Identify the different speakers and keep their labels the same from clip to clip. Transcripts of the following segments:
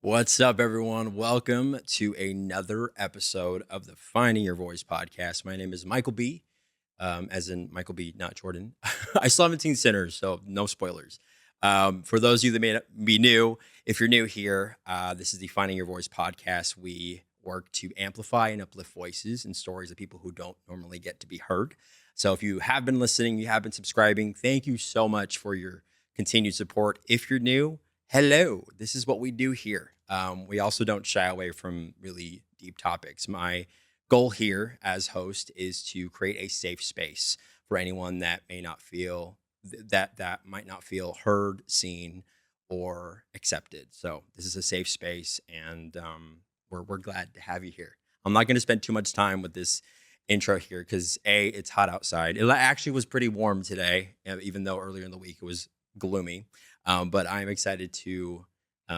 Speaker 1: What's up, everyone? Welcome to another episode of the Finding Your Voice podcast. My name is Michael B, as in Michael B, not Jordan. I still haven't seen Sinners, so no spoilers. For those of you that may not be new, if you're new here, this is the Finding Your Voice podcast. We work to amplify and uplift voices and stories of people who don't normally get to be heard. So if you have been listening, you have been subscribing, thank you so much for your continued support. If you're new, hello, this is what we do here. We also don't shy away from really deep topics. My goal here as host is to create a safe space for anyone that may not feel that might not feel heard, seen, or accepted. So this is a safe space, and we're glad to have you here. I'm not going to spend too much time with this intro here because it's hot outside. It actually was pretty warm today, even though earlier in the week it was gloomy. But I'm excited to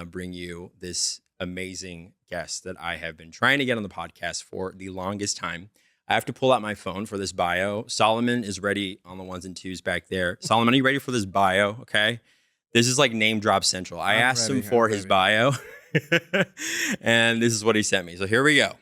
Speaker 1: bring you this amazing guest that I have been trying to get on the podcast for the longest time. I have to pull out my phone for this bio. Solomon is ready on the ones and twos back there. Solomon, are you ready for this bio? Okay. This is like name drop central. I asked him for his bio and this is what he sent me. So here we go.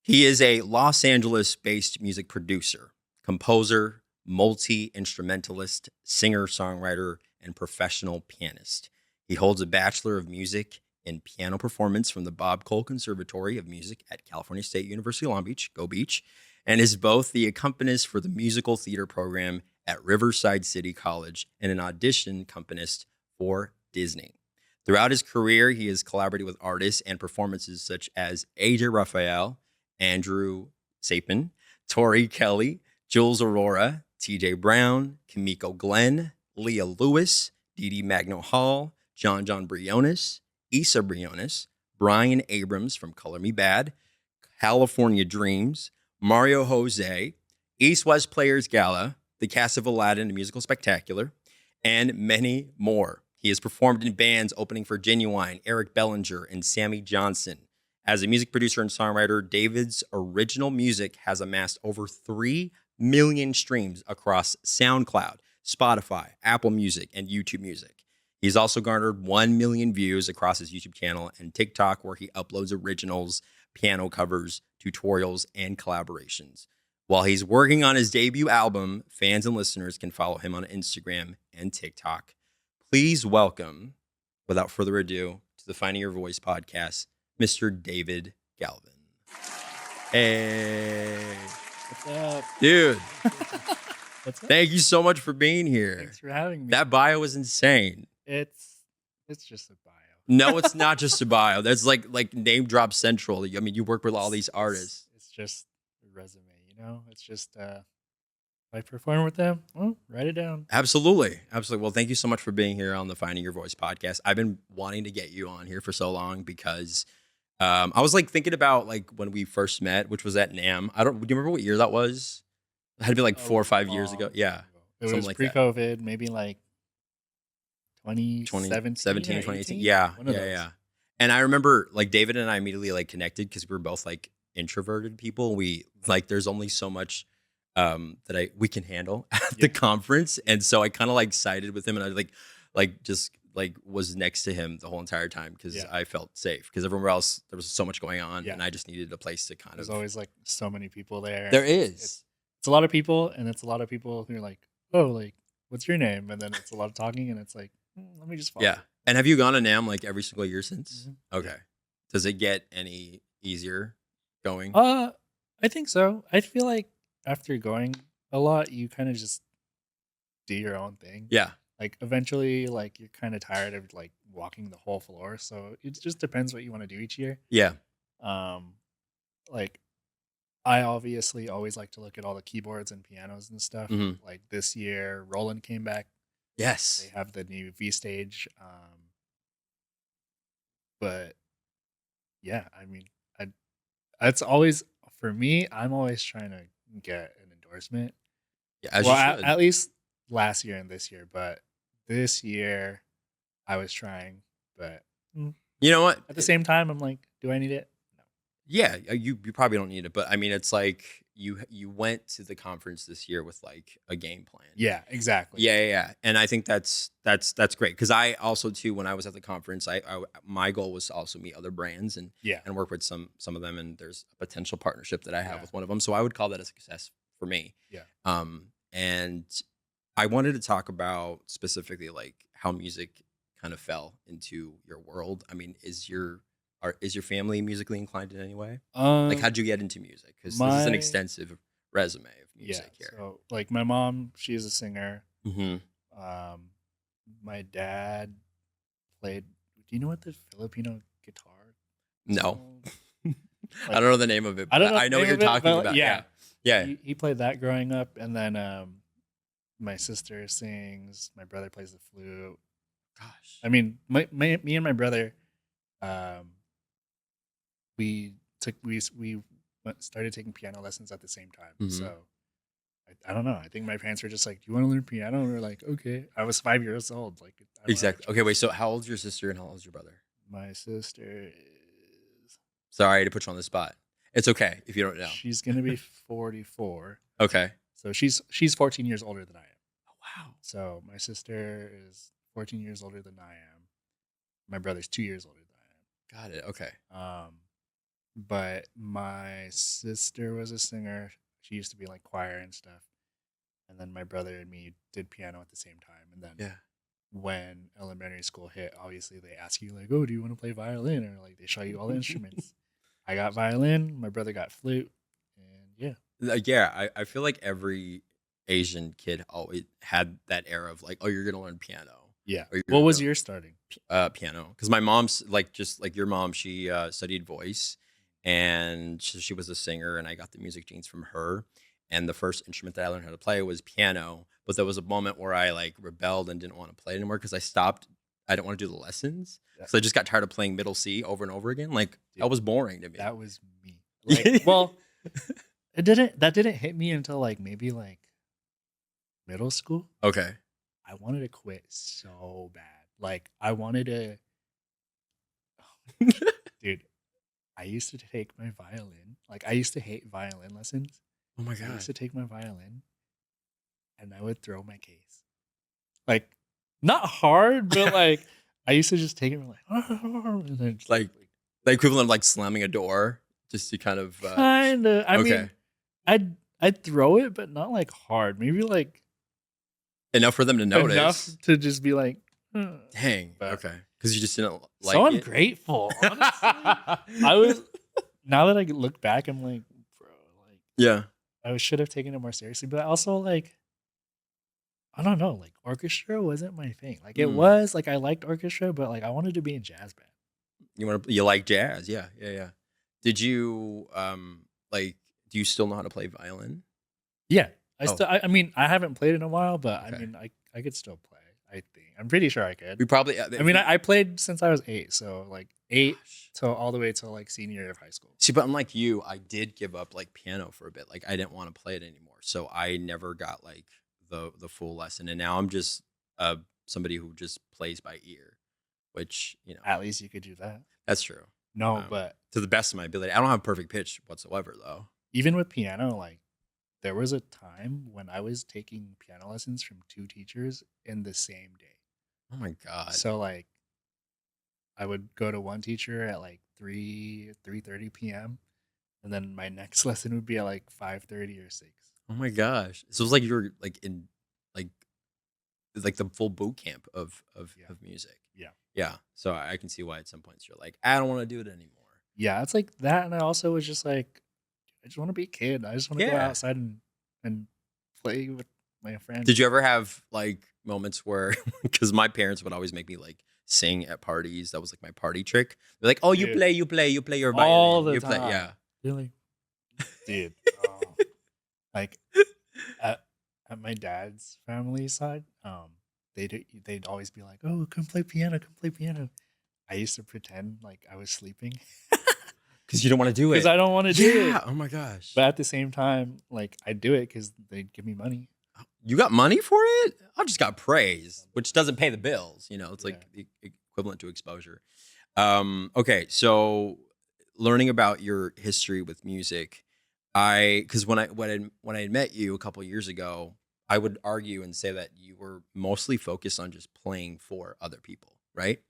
Speaker 1: He is a Los Angeles-based music producer, composer, multi-instrumentalist, singer-songwriter, and professional pianist. He holds a Bachelor of Music in Piano Performance from the Bob Cole Conservatory of Music at California State University, Long Beach, Go Beach, and is both the accompanist for the musical theater program at Riverside City College and an audition accompanist for Disney. Throughout his career, he has collaborated with artists and performances such as AJ Raphael, Andrew Sapin, Tori Kelly, Jules Aurora, TJ Brown, Kimiko Glenn, Leah Lewis, Dee Dee Magno Hall, John Briones, Issa Briones, Brian Abrams from Color Me Bad, California Dreams, Mario Jose, East West Players Gala, the cast of Aladdin, a musical spectacular, and many more. He has performed in bands opening for Genuine, Eric Bellinger, and Sammy Johnson. As a music producer and songwriter, David's original music has amassed over 3 million streams across SoundCloud, Spotify, Apple Music, and YouTube Music. He's also garnered 1 million views across his YouTube channel and TikTok, where he uploads originals, piano covers, tutorials, and collaborations. While he's working on his debut album, fans and listeners can follow him on Instagram and TikTok. Please welcome, without further ado, to the Finding Your Voice podcast, Mr. David Galvan. Hey.
Speaker 2: What's up?
Speaker 1: Dude.
Speaker 2: What's up?
Speaker 1: Thank you so much for being here.
Speaker 2: Thanks for having me.
Speaker 1: That bio was insane.
Speaker 2: It's just a bio.
Speaker 1: No, it's not just a bio. That's like name drop central. I mean, you work with all these artists.
Speaker 2: It's just a resume, you know? It's just if I perform with them, well, write it down.
Speaker 1: Absolutely. Well, thank you so much for being here on the Finding Your Voice podcast. I've been wanting to get you on here for so long because I was like thinking about like when we first met, which was at NAMM. Do you remember what year that was? It had to be like 4 or 5 years ago. Yeah.
Speaker 2: It was like pre-COVID, maybe like 2017,
Speaker 1: 2018. Yeah. And I remember like David and I immediately like connected because we were both like introverted people. We like there's only so much that we can handle at the conference. And so I kind of like sided with him and I just was next to him the whole entire time because I felt safe because everywhere else there was so much going on and I just needed a place to
Speaker 2: There's always like so many people there.
Speaker 1: There is.
Speaker 2: It's a lot of people, and it's a lot of people who are like, oh, like, what's your name? And then it's a lot of talking, and it's like, let me just follow.
Speaker 1: Yeah. And have you gone to NAMM like every single year since?
Speaker 2: Mm-hmm.
Speaker 1: Okay. Does it get any easier going?
Speaker 2: I think so. I feel like after going a lot, you kind of just do your own thing.
Speaker 1: Yeah.
Speaker 2: Like eventually, like you're kind of tired of like walking the whole floor. So it just depends what you want to do each year.
Speaker 1: Yeah.
Speaker 2: Like I obviously always like to look at all the keyboards and pianos and stuff.
Speaker 1: Mhm.
Speaker 2: Like this year, Roland came back.
Speaker 1: Yes.
Speaker 2: They have the new V stage. But yeah, I mean, that's always for me. I'm always trying to get an endorsement.
Speaker 1: Yeah, as
Speaker 2: Well,
Speaker 1: you should.
Speaker 2: at least last year and this year, but this year I was trying, but
Speaker 1: You know what?
Speaker 2: at the same time, I'm like, do I need it? No.
Speaker 1: Yeah, you probably don't need it, but I mean, it's like you went to the conference this year with like a game plan.
Speaker 2: Yeah, exactly.
Speaker 1: Yeah. And I think that's great because I also too when I was at the conference, I my goal was to also meet other brands
Speaker 2: Yeah.
Speaker 1: and work with some of them, and there's a potential partnership that I have
Speaker 2: Yeah.
Speaker 1: with one of them, so I would call that a success for me.
Speaker 2: Yeah.
Speaker 1: And I wanted to talk about specifically like how music kind of fell into your world. I mean, is your family musically inclined in any way? Like, how'd you get into music? Because this is an
Speaker 2: My
Speaker 1: extensive resume of
Speaker 2: yeah.
Speaker 1: music here.
Speaker 2: So like my mom, she is a singer.
Speaker 1: Mm-hmm.
Speaker 2: My dad played. Do you know what the Filipino guitar?
Speaker 1: No.
Speaker 2: Like,
Speaker 1: I don't know the name of it,
Speaker 2: I
Speaker 1: but
Speaker 2: don't know.
Speaker 1: I know what you're talking about.
Speaker 2: Yeah.
Speaker 1: Yeah.
Speaker 2: He played that growing up, and then my sister sings. My brother plays the flute.
Speaker 1: Gosh.
Speaker 2: I mean, me and my brother, um, we started taking piano lessons at the same time.
Speaker 1: Mhm.
Speaker 2: So I don't know. I think my parents were just like, "Do you want to learn piano?" And we're like, "Okay." I was 5 years old. Like, I don't have a
Speaker 1: Exactly. Okay, wait.
Speaker 2: choice.
Speaker 1: So, how old's your sister and how old's your brother?
Speaker 2: My sister is
Speaker 1: Sorry to put you on the spot. It's okay if you don't know.
Speaker 2: she's gonna be 44.
Speaker 1: Okay.
Speaker 2: So she's 14 years older than I am.
Speaker 1: Oh, wow.
Speaker 2: So my sister is 14 years older than I am. My brother's 2 years older than
Speaker 1: Got it. Okay.
Speaker 2: I am. But my sister was a singer. She used to be like choir and stuff. And then my brother and me did piano at the same time. And then
Speaker 1: Yeah.
Speaker 2: when elementary school hit, obviously they ask you like, "Oh, do you want to play violin?" Or like they show you all the instruments. I got violin. My brother got flute. And yeah.
Speaker 1: Like, yeah, I feel like every Asian kid always had that era of like, oh, you're gonna learn piano.
Speaker 2: Yeah.
Speaker 1: Or you're
Speaker 2: What was
Speaker 1: gonna
Speaker 2: your starting?
Speaker 1: piano? Because my mom's like just like your mom, she studied voice, and she was a singer, and I got the music genes from her. And the first instrument that I learned how to play was piano. But there was a moment where I like rebelled and didn't want to play it anymore because I stopped. I didn't want to do the lessons
Speaker 2: Yeah.
Speaker 1: because I just got tired of playing middle C over and over again. Like
Speaker 2: Dude,
Speaker 1: that was boring to me.
Speaker 2: That was me. Like, well, that didn't hit me until like maybe like middle school.
Speaker 1: Okay.
Speaker 2: I wanted to quit so bad. Like I wanted to dude, I used to take my violin. Like I used to hate violin lessons.
Speaker 1: Oh my
Speaker 2: I
Speaker 1: god.
Speaker 2: used to take my violin and I would throw my case. Like not hard, but like I used to just take it and like and then just,
Speaker 1: Like the equivalent of like slamming a door just to kind of
Speaker 2: kind of. I
Speaker 1: okay.
Speaker 2: mean, I'd throw it, but not like hard. Maybe like
Speaker 1: Enough for them to notice.
Speaker 2: enough to just be like,
Speaker 1: Dang.
Speaker 2: But-
Speaker 1: Okay. Because you just didn't like
Speaker 2: so I'm
Speaker 1: it.
Speaker 2: grateful. Honestly, I was. Now that I look back, I'm like, bro, like
Speaker 1: Yeah.
Speaker 2: I should have taken it more seriously. But also, like, I don't know, like orchestra wasn't my thing. Like it was like I liked orchestra, but like I wanted to be in jazz band.
Speaker 1: You like jazz? Yeah. Did you like? Do you still know how to play violin?
Speaker 2: Yeah,
Speaker 1: Oh.
Speaker 2: I mean, I haven't played in a while, but I
Speaker 1: Okay.
Speaker 2: mean, I could still play. I think I'm pretty sure I could.
Speaker 1: We probably.
Speaker 2: I mean, I played since I was 8, so like 8
Speaker 1: Gosh.
Speaker 2: till all the way till like senior year of high school.
Speaker 1: See, but unlike you, I did give up like piano for a bit. Like I didn't want to play it anymore, so I never got like the full lesson. And now I'm just somebody who just plays by ear, which
Speaker 2: At least you could do that.
Speaker 1: that's true.
Speaker 2: No, but
Speaker 1: To the best of my ability, I don't have perfect pitch whatsoever, though.
Speaker 2: even with piano, like there was a time when I was taking piano lessons from 2 teachers in the same day.
Speaker 1: Oh my god!
Speaker 2: So like I would go to one teacher at like 3:30 p.m. and then my next lesson would be at like 5:30 or 6.
Speaker 1: Oh my gosh! So it was like you were like in like the full boot camp of
Speaker 2: Yeah.
Speaker 1: music.
Speaker 2: Yeah.
Speaker 1: Yeah. So I can see why at some points you're like, I don't want to do it anymore.
Speaker 2: Yeah, it's like that, and I also was just like, I just want to be a kid. I just want to go
Speaker 1: Yeah.
Speaker 2: outside and play with my friends.
Speaker 1: Did you ever have like moments where, because my parents would always make me like sing at parties. That was like my party trick. They're like, oh, you
Speaker 2: Dude.
Speaker 1: play your violin.
Speaker 2: All the
Speaker 1: you play,
Speaker 2: time.
Speaker 1: yeah.
Speaker 2: Really, dude? Like at my dad's family side, they'd always be like, "Oh, come play piano, come play piano." I used to pretend like I was sleeping
Speaker 1: Because you don't want to do it.
Speaker 2: because I don't want to do
Speaker 1: Yeah.
Speaker 2: it.
Speaker 1: Oh my gosh.
Speaker 2: But at the same time, like I do it because they'd give me money.
Speaker 1: You got money for it? I just got praise, which doesn't pay the bills. It's like the equivalent to exposure. Okay, so learning about your history with music, because when I had met you a couple years ago, I would argue and say that you were mostly focused on just playing for other people, right?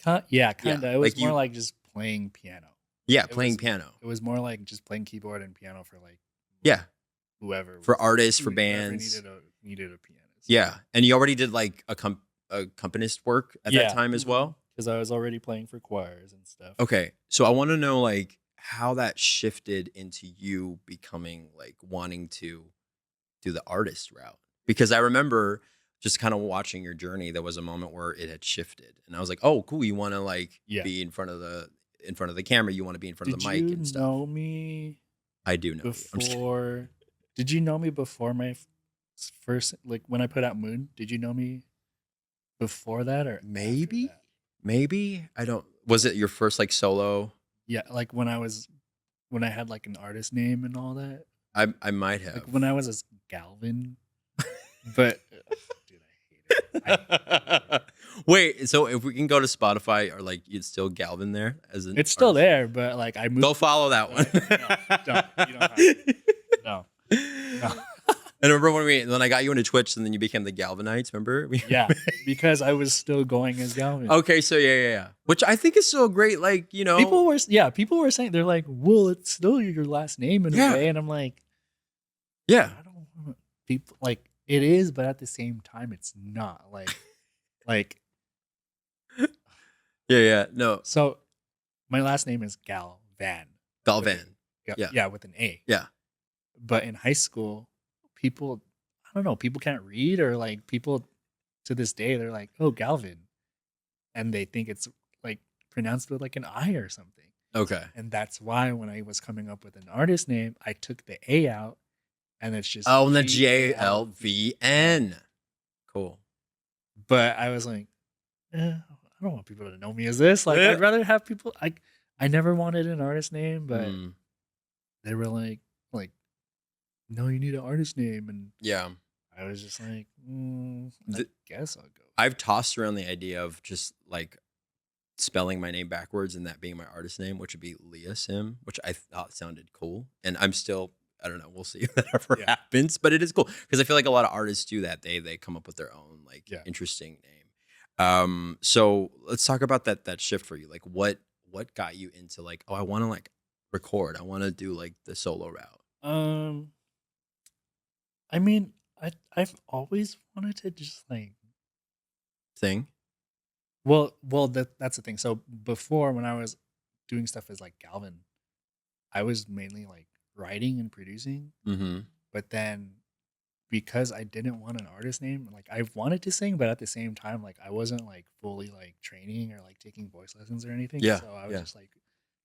Speaker 2: Yeah,
Speaker 1: Yeah,
Speaker 2: kind of. It was
Speaker 1: like
Speaker 2: more
Speaker 1: you,
Speaker 2: like just playing piano.
Speaker 1: yeah,
Speaker 2: It
Speaker 1: playing
Speaker 2: was
Speaker 1: piano.
Speaker 2: it was more like just playing keyboard and piano for like
Speaker 1: Yeah,
Speaker 2: whoever
Speaker 1: for artists, for
Speaker 2: whoever
Speaker 1: bands.
Speaker 2: needed a pianist.
Speaker 1: Yeah, and you already did like accompanist work at that
Speaker 2: Yeah,
Speaker 1: time as well.
Speaker 2: because I was already playing for choirs and stuff.
Speaker 1: Okay, so I want to know like how that shifted into you becoming like wanting to do the artist route, because I remember just kind of watching your journey. There was a moment where it had shifted, and I was like, "Oh, cool! You want to like
Speaker 2: Yeah.
Speaker 1: be in front of the camera. You want to be in front of
Speaker 2: Did
Speaker 1: the
Speaker 2: you
Speaker 1: mic and stuff."
Speaker 2: know me
Speaker 1: I do know you. I'm just kidding.
Speaker 2: before? Did you know me before my first, like when I put out Moon? Did you know me before that or after
Speaker 1: Maybe,
Speaker 2: that?
Speaker 1: maybe I don't. Was it your first like solo?
Speaker 2: Yeah, like when I had like an artist name and all that.
Speaker 1: I might
Speaker 2: Like
Speaker 1: have.
Speaker 2: when I was as Galvan, but dude, I hate it.
Speaker 1: Wait, so if we can go to Spotify, or like it's still Galvin there as an
Speaker 2: It's still
Speaker 1: artist?
Speaker 2: there, but like I moved.
Speaker 1: Go follow that one.
Speaker 2: No, don't. You don't have to. No, no.
Speaker 1: And remember when I got you into Twitch and then you became the Galvanites, remember?
Speaker 2: Yeah, because I was still going as Galvan.
Speaker 1: Okay, so yeah. Which I think is so great, like,
Speaker 2: People were saying, they're like, well, it's still your last name in a way, and I'm like,
Speaker 1: yeah.
Speaker 2: I don't want people like it is, but at the same time, it's not like.
Speaker 1: Yeah. No.
Speaker 2: So, my last name is Galvan.
Speaker 1: Galvan.
Speaker 2: Yeah, with an A.
Speaker 1: Yeah.
Speaker 2: But in high school, people, I don't know, people can't read, or like people to this day, they're like, oh, Galvin. And they think it's like pronounced with like an I or something.
Speaker 1: Okay.
Speaker 2: And that's why when I was coming up with an artist name, I took the A out and it's just
Speaker 1: Oh, and the Galvn. Cool.
Speaker 2: But I was like, I don't want people to know me as this. Like, I'd rather have people. I never wanted an artist name, but they were like, no, you need an artist name, and
Speaker 1: yeah,
Speaker 2: I was just like, I guess I'll go.
Speaker 1: I've tossed around the idea of just like spelling my name backwards and that being my artist name, which would be Leah Sim, which I thought sounded cool, and I'm still. I don't know. We'll see if that ever happens, but it is cool because I feel like a lot of artists do that. They come up with their own like interesting name. So let's talk about that shift for you. Like what got you into like, oh, I want to like record. I want to do like the solo route.
Speaker 2: I mean, I've always wanted to just like
Speaker 1: sing.
Speaker 2: Well, that's the thing. So before, when I was doing stuff as like Galvan, I was mainly like writing and producing.
Speaker 1: Mm-hmm.
Speaker 2: But then because I didn't want an artist name, like I wanted to sing, but at the same time, like I wasn't like fully like training or like taking voice lessons or anything.
Speaker 1: Yeah.
Speaker 2: So I was just like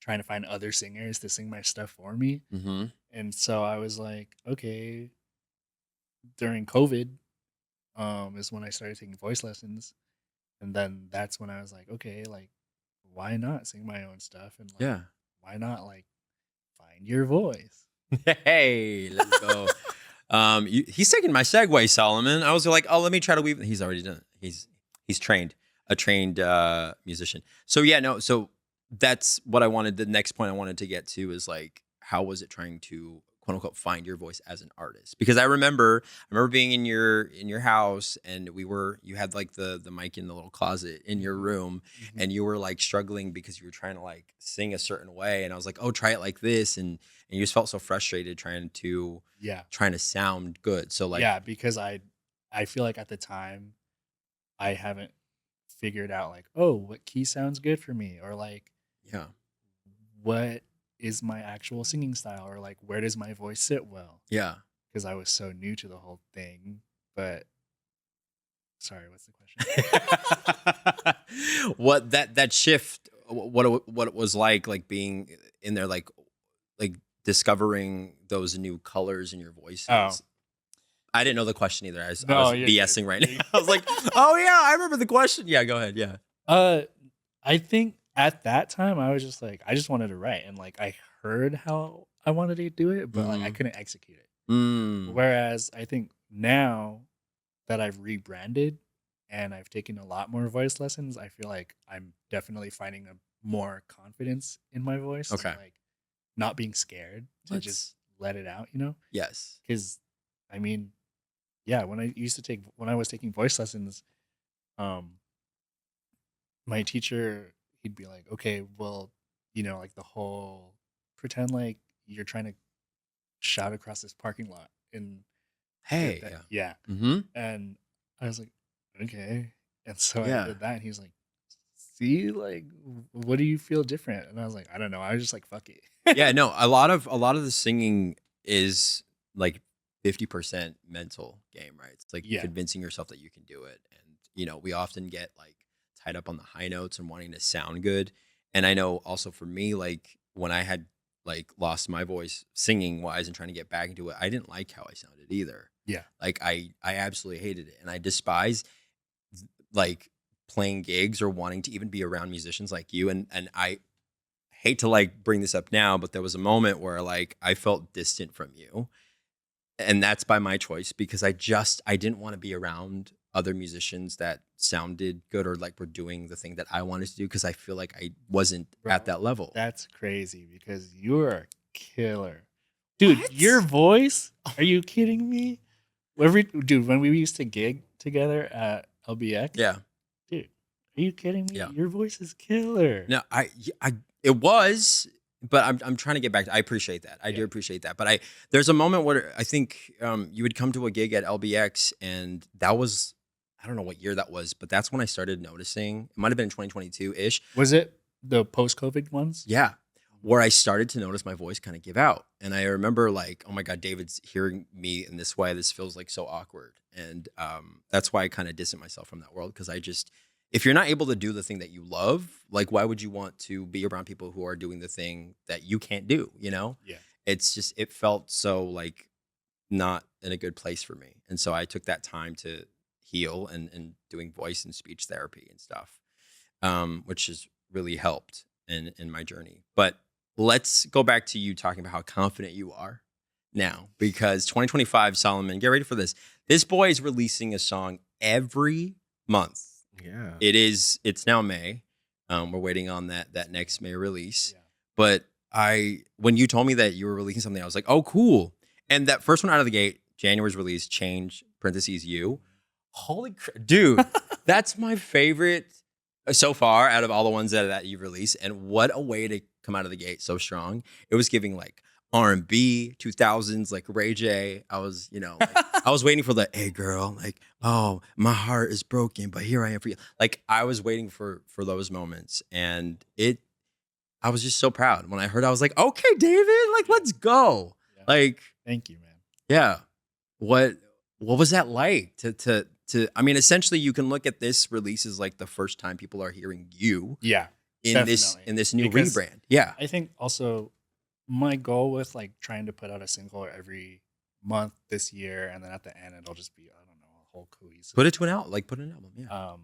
Speaker 2: trying to find other singers to sing my stuff for me.
Speaker 1: Mm-hmm.
Speaker 2: And so I was like, okay, during COVID, is when I started taking voice lessons. And then that's when I was like, okay, like, why not sing my own stuff? And like, why not like find your voice?
Speaker 1: Hey, let's go. He's taking my segue, Solomon. I was like, oh, let me try to weave. He's already done it. He's trained, a trained musician. So yeah, no. So that's what I wanted. The next point I wanted to get to is like, how was it trying to quote unquote find your voice as an artist? Because I remember being in your house, and you had like the mic in the little closet in your room, and you were like struggling because you were trying to like sing a certain way, and I was like, oh, try it like this, and you just felt so frustrated trying to sound good. So like,
Speaker 2: because I feel like at the time I haven't figured out like, oh, what key sounds good for me, or like what is my actual singing style, or like where does my voice sit well? Because I was so new to the whole thing. But sorry, what's the
Speaker 1: question? What that shift, what it was like being in there, like discovering those new colors in your voices. I didn't know the question either. I was BSing right now. I was like, oh yeah, I remember the question. Yeah, go ahead. Yeah.
Speaker 2: I think at that time I was just like, I just wanted to write, and like I heard how I wanted to do it, but like I couldn't execute it. Whereas I think now that I've rebranded and I've taken a lot more voice lessons, I feel like I'm definitely finding a more confidence in my voice.
Speaker 1: Okay.
Speaker 2: And, like not being scared to just let it out, you know?
Speaker 1: Yes.
Speaker 2: Because I mean, yeah, when I was taking voice lessons, um, my teacher, he'd be like, okay, well, like the whole pretend like you're trying to shout across this parking lot and
Speaker 1: Hey.
Speaker 2: that,
Speaker 1: Yeah.
Speaker 2: yeah.
Speaker 1: Mm-hmm.
Speaker 2: And I was like, okay. And so I
Speaker 1: Yeah.
Speaker 2: did that, and he's like, see, like, what do you feel different? And I was like, I don't know. I was just like, fuck it.
Speaker 1: Yeah. No. A lot of the singing is like 50% mental game, right? It's like
Speaker 2: Yeah.
Speaker 1: convincing yourself that you can do it, and we often get like tied up on the high notes and wanting to sound good. And I know also for me, like when I had like lost my voice singing wise and trying to get back into it, I didn't like how I sounded either.
Speaker 2: Yeah.
Speaker 1: Like I absolutely hated it, and I despise like playing gigs or wanting to even be around musicians like you. And I hate to like bring this up now, but there was a moment where like I felt distant from you, and that's by my choice because I didn't want to be around other musicians that sounded good or like were doing the thing that I wanted to do because I feel like I wasn't at
Speaker 2: Bro,
Speaker 1: that level.
Speaker 2: that's crazy because you're a killer. Dude, your
Speaker 1: What?
Speaker 2: voice? Are you kidding me? Dude, when we used to gig together at LBX,
Speaker 1: Yeah.
Speaker 2: dude, are you kidding me?
Speaker 1: Yeah.
Speaker 2: Your voice is killer.
Speaker 1: No, I it was, but I'm trying to get back to, I appreciate that. I do
Speaker 2: Yeah.
Speaker 1: appreciate that. But there's a moment where I think you would come to a gig at LBX, and that was, I don't know what year that was, but that's when I started noticing. It might have been 2022-ish.
Speaker 2: Was it the post-COVID ones?
Speaker 1: Yeah. Where I started to notice my voice kind of give out. And I remember like, oh my God, David's hearing me in this way. This feels like so awkward. And that's why I kind of distance myself from that world. Cause if you're not able to do the thing that you love, like why would you want to be around people who are doing the thing that you can't do,
Speaker 2: Yeah.
Speaker 1: It's just, it felt so like not in a good place for me. And so I took that time to heal and doing voice and speech therapy and stuff, which has really helped in my journey. But let's go back to you talking about how confident you are now, because 2025, Solomon, get ready for this. This boy is releasing a song every month.
Speaker 3: Yeah.
Speaker 1: It's now May. We're waiting on that next May release.
Speaker 2: Yeah.
Speaker 1: But when you told me that you were releasing something, I was like, oh, cool. And that first one out of the gate, January's release, Change, parentheses, You. Holy crap. Dude, that's my favorite so far out of all the ones that you've released. And what a way to come out of the gate so strong. It was giving like R&B 2000s, like Ray J. I was, like, I was waiting for the, hey girl, like, oh, my heart is broken, but here I am for you. Like I was waiting for those moments, and I was just so proud when I heard. I was like, okay, David, like let's go.
Speaker 2: Yeah.
Speaker 1: Like,
Speaker 2: Thank you, man.
Speaker 1: yeah. What was that like to I mean, essentially you can look at this release as like the first time people are hearing you
Speaker 2: Yeah.
Speaker 1: in
Speaker 2: definitely.
Speaker 1: this new
Speaker 2: Because
Speaker 1: rebrand. Yeah.
Speaker 2: I think also my goal with like trying to put out a single every month this year, and then at the end it'll just be, I don't know, a whole cohesive.
Speaker 1: Put an album. Yeah.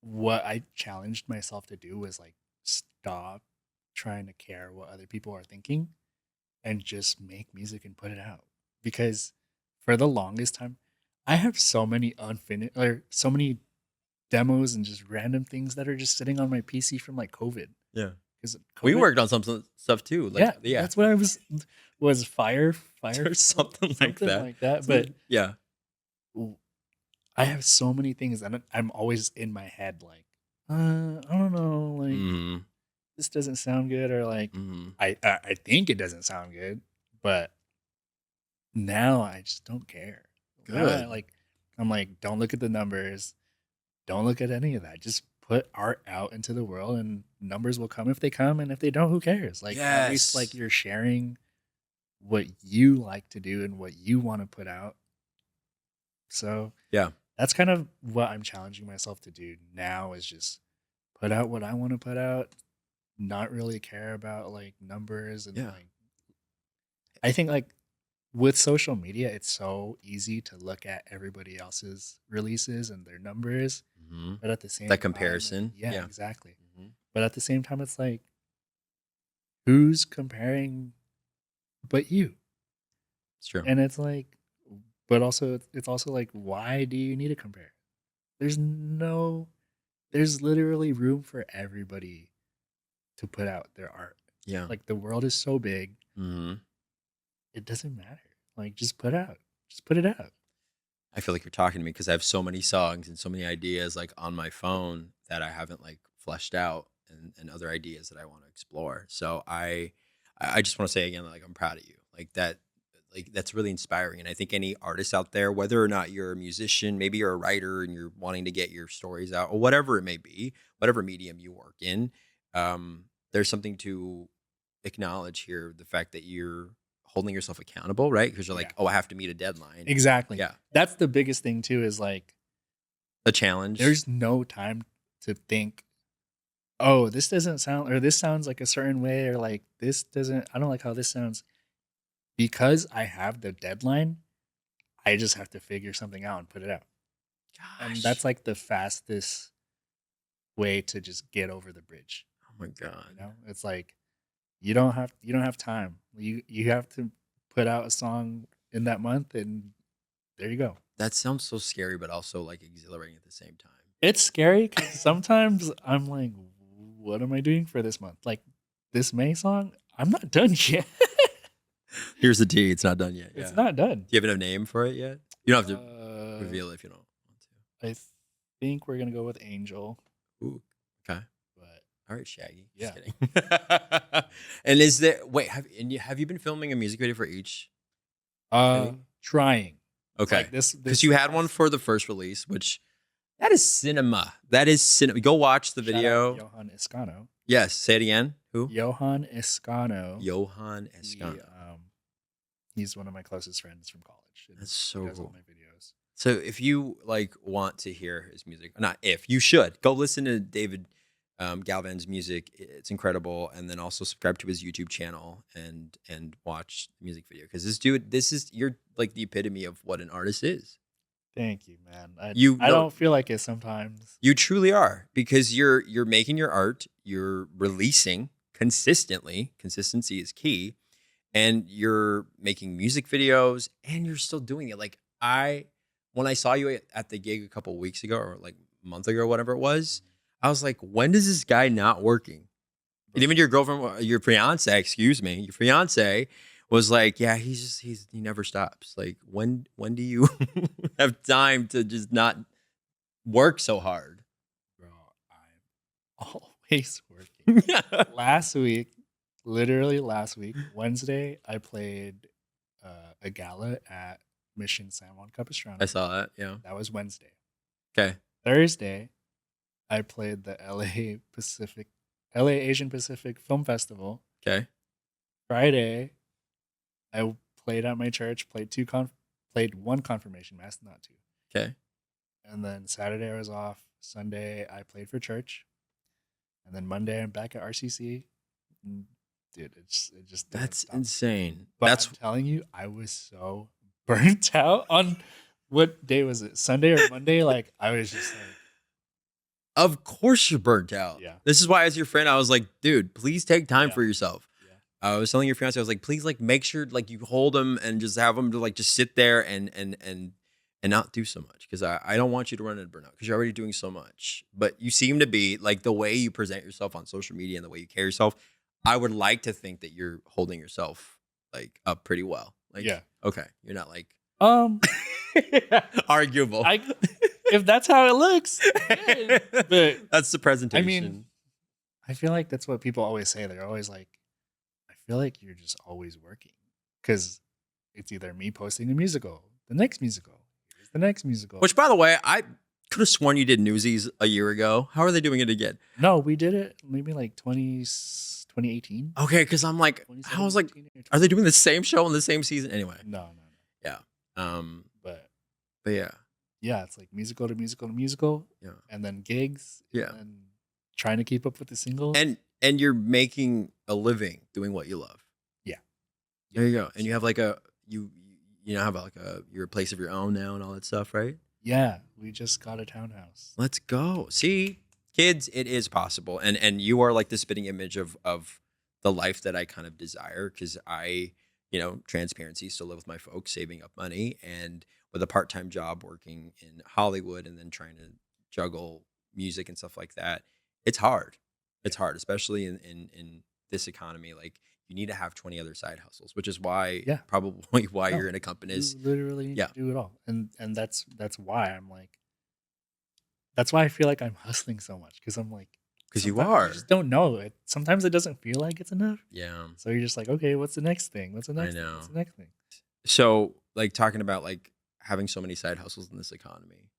Speaker 2: What I challenged myself to do was like stop trying to care what other people are thinking and just make music and put it out. Because for the longest time, I have so many unfinished or so many demos and just random things that are just sitting on my PC from like COVID.
Speaker 1: Yeah.
Speaker 2: Because
Speaker 1: We worked on some stuff too. Like, yeah.
Speaker 2: that's what I was fire
Speaker 1: Or something like that.
Speaker 2: like that. But
Speaker 1: yeah.
Speaker 2: I have so many things, and I'm always in my head like, I don't know, like this doesn't sound good, or like I think it doesn't sound good, but now I just don't care.
Speaker 1: Good.
Speaker 2: Like I'm like, don't look at the numbers, don't look at any of that. Just put art out into the world, and numbers will come if they come, and if they don't, who cares? Like at least like you're sharing what you like to do and what you want to put out. So
Speaker 1: yeah,
Speaker 2: that's kind of what I'm challenging myself to do now, is just put out what I want to put out, not really care about like numbers. And like, I think like with social media, it's so easy to look at everybody else's releases and their numbers, but at the same
Speaker 1: that comparison.
Speaker 2: Yeah, exactly. But at the same time, it's like, who's comparing but you?
Speaker 1: It's true.
Speaker 2: And it's like, but also it's also like, why do you need to compare? There's literally room for everybody to put out their art.
Speaker 1: Yeah.
Speaker 2: Like the world is so big. it doesn't matter. Like, just put it out.
Speaker 1: I feel like you're talking to me because I have so many songs and so many ideas like on my phone that I haven't like fleshed out, and other ideas that I want to explore. So I just want to say again, like, I'm proud of you. Like that, like that's really inspiring. And I think any artist out there, whether or not you're a musician, maybe you're a writer and you're wanting to get your stories out or whatever it may be, whatever medium you work in, there's something to acknowledge here. The fact that you're holding yourself accountable, right? Because you're
Speaker 2: Yeah.
Speaker 1: like, oh, I have to meet a deadline.
Speaker 2: Exactly.
Speaker 1: Yeah.
Speaker 2: That's the biggest thing too, is like,
Speaker 1: A challenge.
Speaker 2: there's no time to think, oh, this doesn't sound, or this sounds like a certain way, or like this doesn't, I don't like how this sounds. Because I have the deadline, I just have to figure something out and put it out. And that's like the fastest way to just get over the bridge.
Speaker 1: Oh my God.
Speaker 2: You know, it's like you don't have time. You have to put out a song in that month, and there you go.
Speaker 1: That sounds so scary, but also like exhilarating at the same time.
Speaker 2: It's scary because sometimes I'm like, what am I doing for this month? Like this May song, I'm not done yet.
Speaker 1: Here's the tea. It's not done yet.
Speaker 2: It's
Speaker 1: Yeah.
Speaker 2: not done.
Speaker 1: Do you have a name for it yet? You don't have to reveal it if you don't want
Speaker 2: I think we're gonna go with Angel,
Speaker 1: to. Ooh. Okay.
Speaker 2: but
Speaker 1: All right, Shaggy.
Speaker 2: Yeah.
Speaker 1: Just kidding. And is there have you been filming a music video for each?
Speaker 2: trying.
Speaker 1: Okay.
Speaker 2: Like this
Speaker 1: Because you had one for the first release, which that is cinema. That is cinema. Go watch the
Speaker 2: shout out
Speaker 1: video.
Speaker 2: Johan Escano.
Speaker 1: Yes. Say it again. Who?
Speaker 2: Johan Escano.
Speaker 1: Johan Escano.
Speaker 2: He's one of my closest friends from college. and
Speaker 1: That's so
Speaker 2: he does all
Speaker 1: cool.
Speaker 2: my videos.
Speaker 1: So if you like want to hear his music, not if, you should go listen to David Galvan's music. It's incredible. And then also subscribe to his YouTube channel and watch the music video. Because this dude, you're like the epitome of what an artist is.
Speaker 2: Thank you, man. I
Speaker 1: You know-
Speaker 2: don't feel like it sometimes.
Speaker 1: You truly are, because you're making your art, you're releasing consistently. Consistency is key. And you're making music videos and you're still doing it. Like when I saw you at the gig a couple of weeks ago or like a month ago, whatever it was, I was like, when is this guy not working? And even your girlfriend, your fiance was like, yeah, he never stops. Like when do you have time to just not work so hard?
Speaker 2: Bro, I'm always working. Literally last week, Wednesday, I played a gala at Mission San Juan Capistrano.
Speaker 1: I saw that. Yeah.
Speaker 2: That was Wednesday.
Speaker 1: Okay.
Speaker 2: Thursday, I played the LA Asian Pacific Film Festival.
Speaker 1: Okay.
Speaker 2: Friday, I played at my church, played one confirmation mass, not two.
Speaker 1: Okay.
Speaker 2: And then Saturday I was off. Sunday I played for church. And then Monday I'm back at RCC. And dude, it just didn't
Speaker 1: That's
Speaker 2: stop.
Speaker 1: insane.
Speaker 2: But I'm telling you, I was so burnt out on what day was it? Sunday or Monday? Like I was just like,
Speaker 1: of course you're burnt out.
Speaker 2: Yeah.
Speaker 1: This is why, as your friend, I was like, dude, please take time
Speaker 2: Yeah.
Speaker 1: for yourself.
Speaker 2: Yeah.
Speaker 1: I was telling your fiance, I was like, please, like, make sure like you hold him and just have him to like just sit there and not do so much, because I don't want you to run into burnout because you're already doing so much. But you seem to be like, the way you present yourself on social media and the way you carry yourself, I would like to think that you're holding yourself like up pretty well. Like,
Speaker 2: Yeah.
Speaker 1: Okay, you're not like arguable.
Speaker 2: If that's how it looks, good. But
Speaker 1: that's the presentation.
Speaker 2: I mean, I feel like that's what people always say. They're always like, I feel like you're just always working, because it's either me posting a musical, the next musical, here's the next musical.
Speaker 1: Which, by the way, I could have sworn you did Newsies a year ago. How are they doing it again?
Speaker 2: No, we did it maybe like 2018.
Speaker 1: Okay, because I'm like, I was like, are they doing the same show in the same season? Anyway.
Speaker 2: No.
Speaker 1: Yeah.
Speaker 2: But
Speaker 1: yeah.
Speaker 2: Yeah, it's like musical to musical to musical.
Speaker 1: Yeah.
Speaker 2: And then gigs.
Speaker 1: Yeah.
Speaker 2: And trying to keep up with the singles.
Speaker 1: And you're making a living doing what you love.
Speaker 2: Yeah.
Speaker 1: There you go. And you have like you have like your place of your own now and all that stuff, right?
Speaker 2: Yeah, we just got a townhouse.
Speaker 1: Let's go. See, kids, it is possible. And you are like the spitting image of the life that I kind of desire, because I, transparency, still live with my folks, saving up money, and with a part-time job working in Hollywood and then trying to juggle music and stuff like that. It's hard. It's hard, especially in this economy. Like, you need to have 20 other side hustles, which is why
Speaker 2: Yeah.
Speaker 1: probably why
Speaker 2: No,
Speaker 1: you're in a company
Speaker 2: you
Speaker 1: is
Speaker 2: literally need
Speaker 1: yeah,
Speaker 2: to do it all, and that's why I'm like, that's why I feel like I'm hustling so much because I'm like,
Speaker 1: because you
Speaker 2: sometimes you just
Speaker 1: are.
Speaker 2: don't know it. Sometimes it doesn't feel like it's enough,
Speaker 1: Yeah,
Speaker 2: so you're just like, okay, what's the next thing? What's the
Speaker 1: I
Speaker 2: next thing?
Speaker 1: know.
Speaker 2: What's the next thing?
Speaker 1: So like talking about like having so many side hustles in this economy,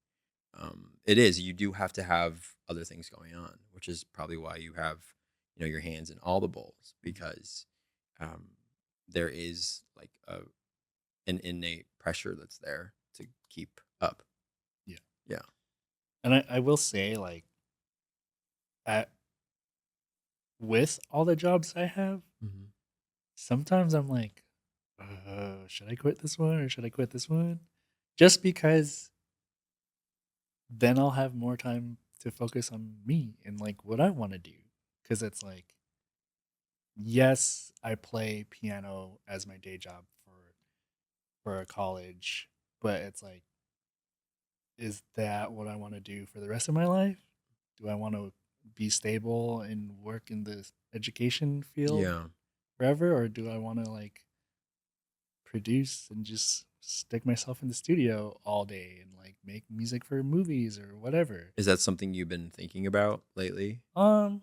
Speaker 1: it is you do have to have other things going on, which is probably why you have your hands in all the bowls because um, there is like an innate pressure that's there to keep up.
Speaker 2: Yeah,
Speaker 1: Yeah.
Speaker 2: and I will say like, at with all the jobs I have,
Speaker 1: Hmm.
Speaker 2: sometimes I'm like, should I quit this one or should I quit this one? Just because then I'll have more time to focus on me and like what I want to do. Because it's like, yes, I play piano as my day job for a college, but it's like, is that what I want to do for the rest of my life? Do I want to be stable and work in the education field
Speaker 1: Yeah.
Speaker 2: forever, or do I want to like produce and just stick myself in the studio all day and like make music for movies or whatever?
Speaker 1: Is that something you've been thinking about lately?
Speaker 2: Um,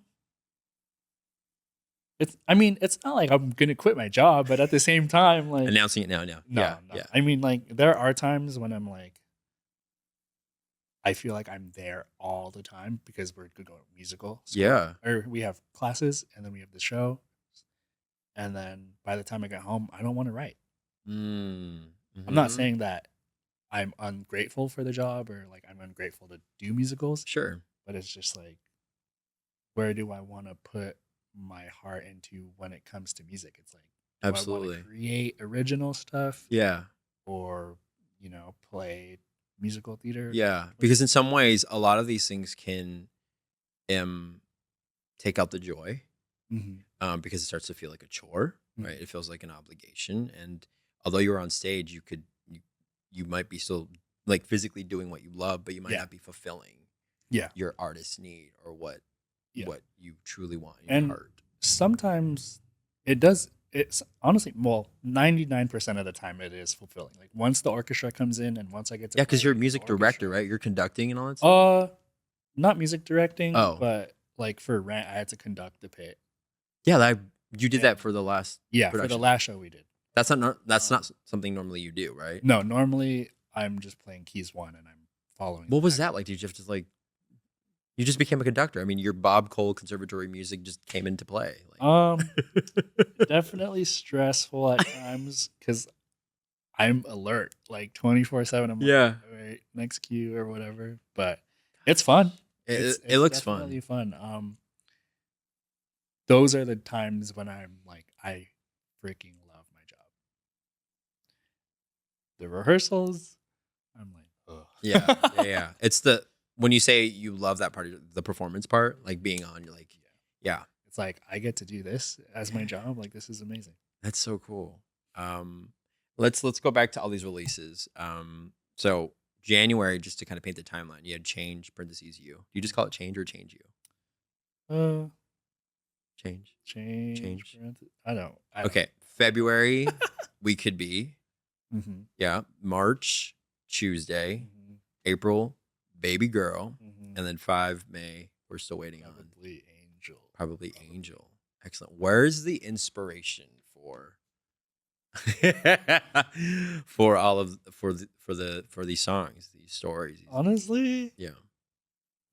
Speaker 2: I mean, it's not like I'm gonna quit my job, but at the same time, like,
Speaker 1: Announcing it now. No. Yeah.
Speaker 2: no, no.
Speaker 1: Yeah.
Speaker 2: I mean, like, there are times when I'm like, I feel like I'm there all the time because we're going to musical school,
Speaker 1: Yeah.
Speaker 2: or we have classes and then we have the show, and then by the time I get home, I don't want to write.
Speaker 1: Mm.
Speaker 2: I'm not
Speaker 1: Hmm.
Speaker 2: saying that I'm ungrateful for the job or like I'm ungrateful to do musicals,
Speaker 1: Sure.
Speaker 2: but it's just like, where do I want to put my heart into when it comes to music? It's like, do I want to
Speaker 1: Absolutely.
Speaker 2: create original stuff
Speaker 1: Yeah.
Speaker 2: or, play musical theater?
Speaker 1: Yeah.
Speaker 2: What-
Speaker 1: Because in some ways, a lot of these things can um, take out the joy
Speaker 2: Mhm,
Speaker 1: because it starts to feel like a chore, right?
Speaker 2: mhm.
Speaker 1: It feels like an obligation. And although you're on stage, you might be still like physically doing what you love, but you might
Speaker 2: Yeah,
Speaker 1: not be fulfilling
Speaker 2: yeah,
Speaker 1: your artist's need or what
Speaker 2: yeah.
Speaker 1: what you truly want in your
Speaker 2: And
Speaker 1: heart.
Speaker 2: sometimes it does. It's honestly, well, 99% of the time it is fulfilling. Like once the orchestra comes in and once I get to
Speaker 1: Yeah, because
Speaker 2: play
Speaker 1: you're a
Speaker 2: with the
Speaker 1: music director,
Speaker 2: orchestra.
Speaker 1: right? You're conducting and all that stuff.
Speaker 2: Uh, Not music directing,
Speaker 1: Oh,
Speaker 2: but like for Rent, I had to conduct the pit.
Speaker 1: yeah, you did that
Speaker 2: And
Speaker 1: for the last
Speaker 2: yeah, for the
Speaker 1: production.
Speaker 2: last show we did.
Speaker 1: That's
Speaker 2: Um,
Speaker 1: not something normally you do, right?
Speaker 2: no, normally I'm just playing keys one and I'm following
Speaker 1: What
Speaker 2: the
Speaker 1: was
Speaker 2: back.
Speaker 1: that like? Did you have to like you just became a conductor? I mean, your Bob Cole Conservatory music just came into play.
Speaker 2: Um,
Speaker 1: Like,
Speaker 2: Definitely stressful at times because I'm alert like 24/7. I'm like,
Speaker 1: yeah,
Speaker 2: all right, next cue or whatever. But it's fun.
Speaker 1: it
Speaker 2: It's
Speaker 1: looks
Speaker 2: definitely
Speaker 1: fun.
Speaker 2: fun. Those are the times when I'm like, I freaking love my job. The rehearsals, I'm like,
Speaker 1: Yeah, yeah,
Speaker 2: ugh.
Speaker 1: yeah. It's the when you say you love that part, the performance part, like being on, you're like,
Speaker 2: Yeah.
Speaker 1: yeah,
Speaker 2: It's like I get to do this as my
Speaker 1: yeah,
Speaker 2: job. Like this is amazing.
Speaker 1: that's so cool. Um, let's go back to all these releases. So January, just to kind of paint the timeline, you had Change parentheses you. Do you just call it Change or Change you?
Speaker 2: Uh,
Speaker 1: Change,
Speaker 2: Change.
Speaker 1: change.
Speaker 2: I don't. I don't.
Speaker 1: Okay, February, we could be.
Speaker 2: Mm-hmm.
Speaker 1: Yeah, March, Tuesday.
Speaker 2: Mm-hmm.
Speaker 1: April, Baby Girl,
Speaker 2: Mm-hmm.
Speaker 1: and then 5 May. We're still waiting on
Speaker 2: Probably Angel.
Speaker 1: probably
Speaker 2: Probably.
Speaker 1: Angel. Excellent. Where's the inspiration for for all of for these songs, these stories?
Speaker 2: Honestly,
Speaker 1: Yeah,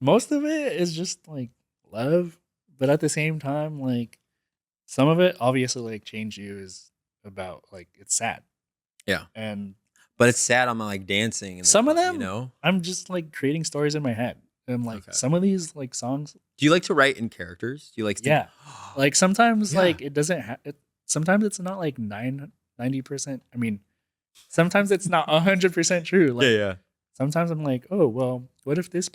Speaker 2: most of it is just like love, but at the same time, like some of it, obviously, like Change You is about like it's sad,
Speaker 1: yeah.
Speaker 2: and
Speaker 1: But it's sad. I'm like dancing in the
Speaker 2: some of
Speaker 1: club.
Speaker 2: them, I'm just like creating stories in my head, and like
Speaker 1: Okay.
Speaker 2: some of these like songs,
Speaker 1: Do you like to write in characters? Do you like to?
Speaker 2: yeah, like sometimes
Speaker 1: Yeah.
Speaker 2: like it doesn't. Sometimes it's not like 90%. I mean, sometimes it's not 100% true.
Speaker 1: Yeah,
Speaker 2: Like
Speaker 1: yeah,
Speaker 2: sometimes I'm like, oh well, what if this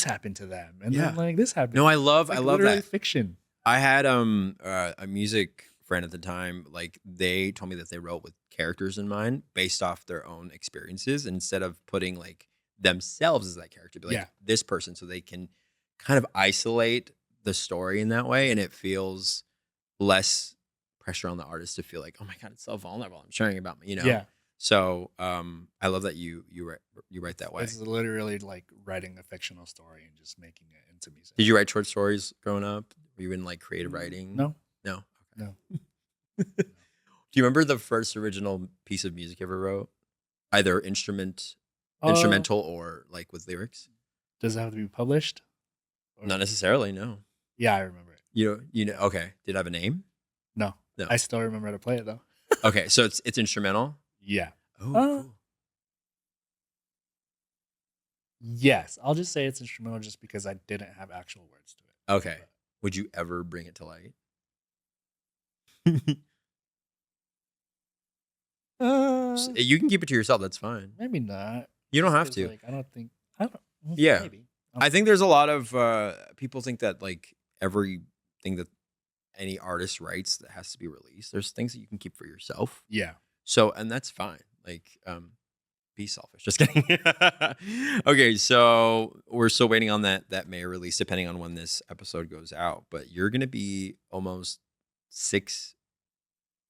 Speaker 2: happened to them, and
Speaker 1: yeah.
Speaker 2: then like this happened.
Speaker 1: No, I
Speaker 2: It's
Speaker 1: love
Speaker 2: like literally
Speaker 1: that.
Speaker 2: fiction.
Speaker 1: I had a music friend at the time. Like they told me that they wrote with characters in mind, based off their own experiences, instead of putting like themselves as that character. Be like
Speaker 2: Yeah.
Speaker 1: this person, so they can kind of isolate the story in that way, and it feels less pressure on the artist to feel like, oh my God, it's so vulnerable. I'm sharing about me,
Speaker 2: Yeah.
Speaker 1: So I love that you write that way.
Speaker 2: It's literally like writing a fictional story and just making it into music.
Speaker 1: Did you write short stories growing up? Were you in like creative writing?
Speaker 2: No.
Speaker 1: No.
Speaker 2: No.
Speaker 1: Do you remember the first original piece of music you ever wrote? Either instrumental or like with lyrics?
Speaker 2: Does it have to be published? Or-
Speaker 1: Not necessarily, no.
Speaker 2: Yeah, I remember it.
Speaker 1: You know, okay. Did it have a name?
Speaker 2: No.
Speaker 1: No.
Speaker 2: I still remember how to play it though.
Speaker 1: Okay, so it's instrumental?
Speaker 2: Yeah.
Speaker 1: Oh, cool.
Speaker 2: Yes. I'll just say it's instrumental just because I didn't have actual words to it.
Speaker 1: Okay. Would you ever bring it to light? You can keep it to yourself. That's fine.
Speaker 2: Maybe not.
Speaker 1: You don't
Speaker 2: Just
Speaker 1: have
Speaker 2: 'cause,
Speaker 1: to.
Speaker 2: Like, I don't think. I don't.
Speaker 1: Yeah.
Speaker 2: Maybe.
Speaker 1: I think there's a lot of people think that like everything that any artist writes that has to be released. There's things that you can keep for yourself.
Speaker 2: Yeah.
Speaker 1: So, and that's fine. Like, be selfish. Just kidding. Okay, so we're still waiting on that May release, depending on when this episode goes out. But you're gonna be almost 6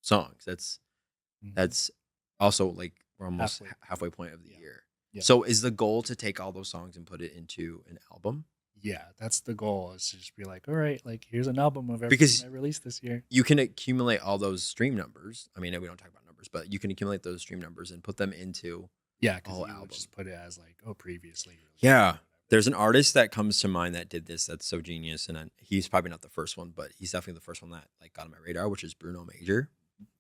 Speaker 1: songs. That's also like we're almost halfway point of the year.
Speaker 2: Yeah.
Speaker 1: So is the goal to take all those songs and put it into an album?
Speaker 2: Yeah, that's the goal. Is to just be like, all right, like here's an album of everything
Speaker 1: Because
Speaker 2: I released this year.
Speaker 1: You can accumulate all those stream numbers. I mean, we don't talk about numbers, but you can accumulate those stream numbers and put them into
Speaker 2: because
Speaker 1: whole
Speaker 2: you
Speaker 1: album.
Speaker 2: Just put it as like, oh, previously. Released.
Speaker 1: Yeah. There's an artist that comes to mind that did this. That's so genius, and he's probably not the first one, but he's definitely the first one that like got on my radar, which is Bruno Major.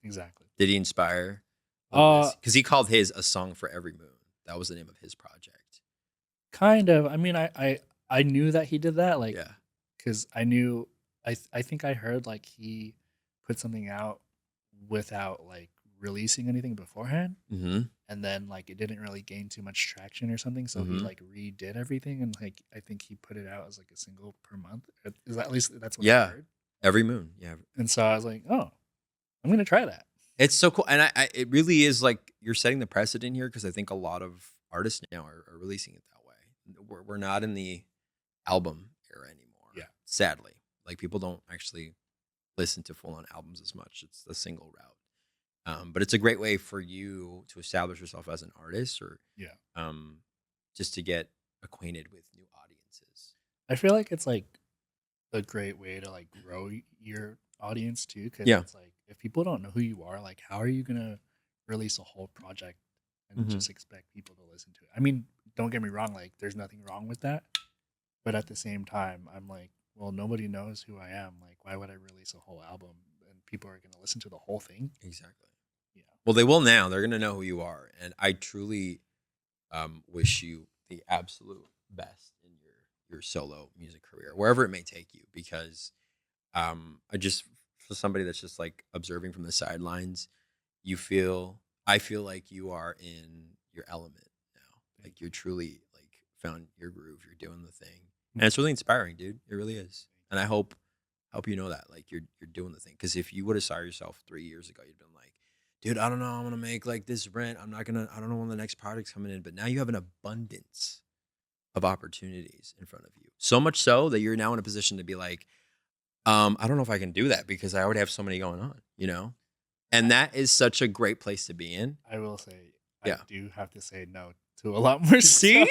Speaker 2: Exactly.
Speaker 1: Did he inspire? Because he called his "A Song for Every Moon." That was the name of his project.
Speaker 2: Kind of. I mean, I knew that he did that, like,
Speaker 1: Yeah.
Speaker 2: because I knew. I think I heard like he put something out without like releasing anything beforehand,
Speaker 1: Mm-hmm.
Speaker 2: and then like it didn't really gain too much traction or something, so he like redid everything, and like I think he put it out as like a single per month. Is that, at least that's what I heard.
Speaker 1: Every moon. Yeah.
Speaker 2: And so I was like, oh, I'm gonna try that.
Speaker 1: It's so cool, and I it really is like you're setting the precedent here because I think a lot of artists now are releasing it that way. We're not in the album era anymore.
Speaker 2: Yeah,
Speaker 1: sadly, like people don't actually listen to full on albums as much. It's the single route, but it's a great way for you to establish yourself as an artist, or just to get acquainted with new audiences.
Speaker 2: I feel like it's like a great way to like grow your audience too, because it's like if people don't know who you are, like how are you gonna release a whole project and just expect people to listen to it? I mean, don't get me wrong, like there's nothing wrong with that, but at the same time, I'm like, well, nobody knows who I am. Like, why would I release a whole album and people are gonna listen to the whole thing?
Speaker 1: Exactly.
Speaker 2: Yeah.
Speaker 1: Well, they will now. They're gonna know who you are, and I truly wish you the absolute best in your solo music career, wherever it may take you, because I just, for somebody that's just like observing from the sidelines, I feel like you are in your element now. Like you're truly like found your groove. You're doing the thing, and it's really inspiring, dude. It really is. And I hope you know that like you're doing the thing. Because if you would have saw yourself 3 years ago, you'd been like, dude, I don't know, I'm gonna make like this rent. I don't know when the next project's coming in. But now you have an abundance of opportunities in front of you. So much so that you're now in a position to be like, I don't know if I can do that because I already have so many going on, And that is such a great place to be in.
Speaker 2: I will say, I do have to say no to a lot more.
Speaker 1: See?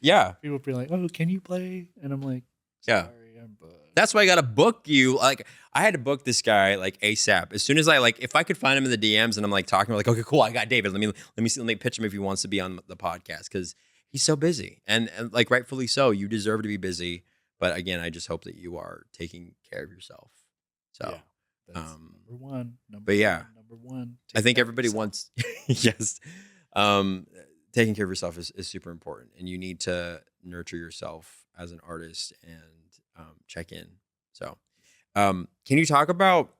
Speaker 1: Yeah.
Speaker 2: People be like, oh, can you play? And I'm like, sorry, I'm booked.
Speaker 1: That's why I got to book you. Like, I had to book this guy like ASAP. As soon as I like, if I could find him in the DMs and I'm like talking, like, okay, cool, I got David. Let me pitch him if he wants to be on the podcast because he's so busy and like rightfully so. You deserve to be busy. But again, I just hope that you are taking care of yourself. So,
Speaker 2: that's number one. Number one.
Speaker 1: I think everybody wants, yes. Taking care of yourself is super important, and you need to nurture yourself as an artist and check in. So, can you talk about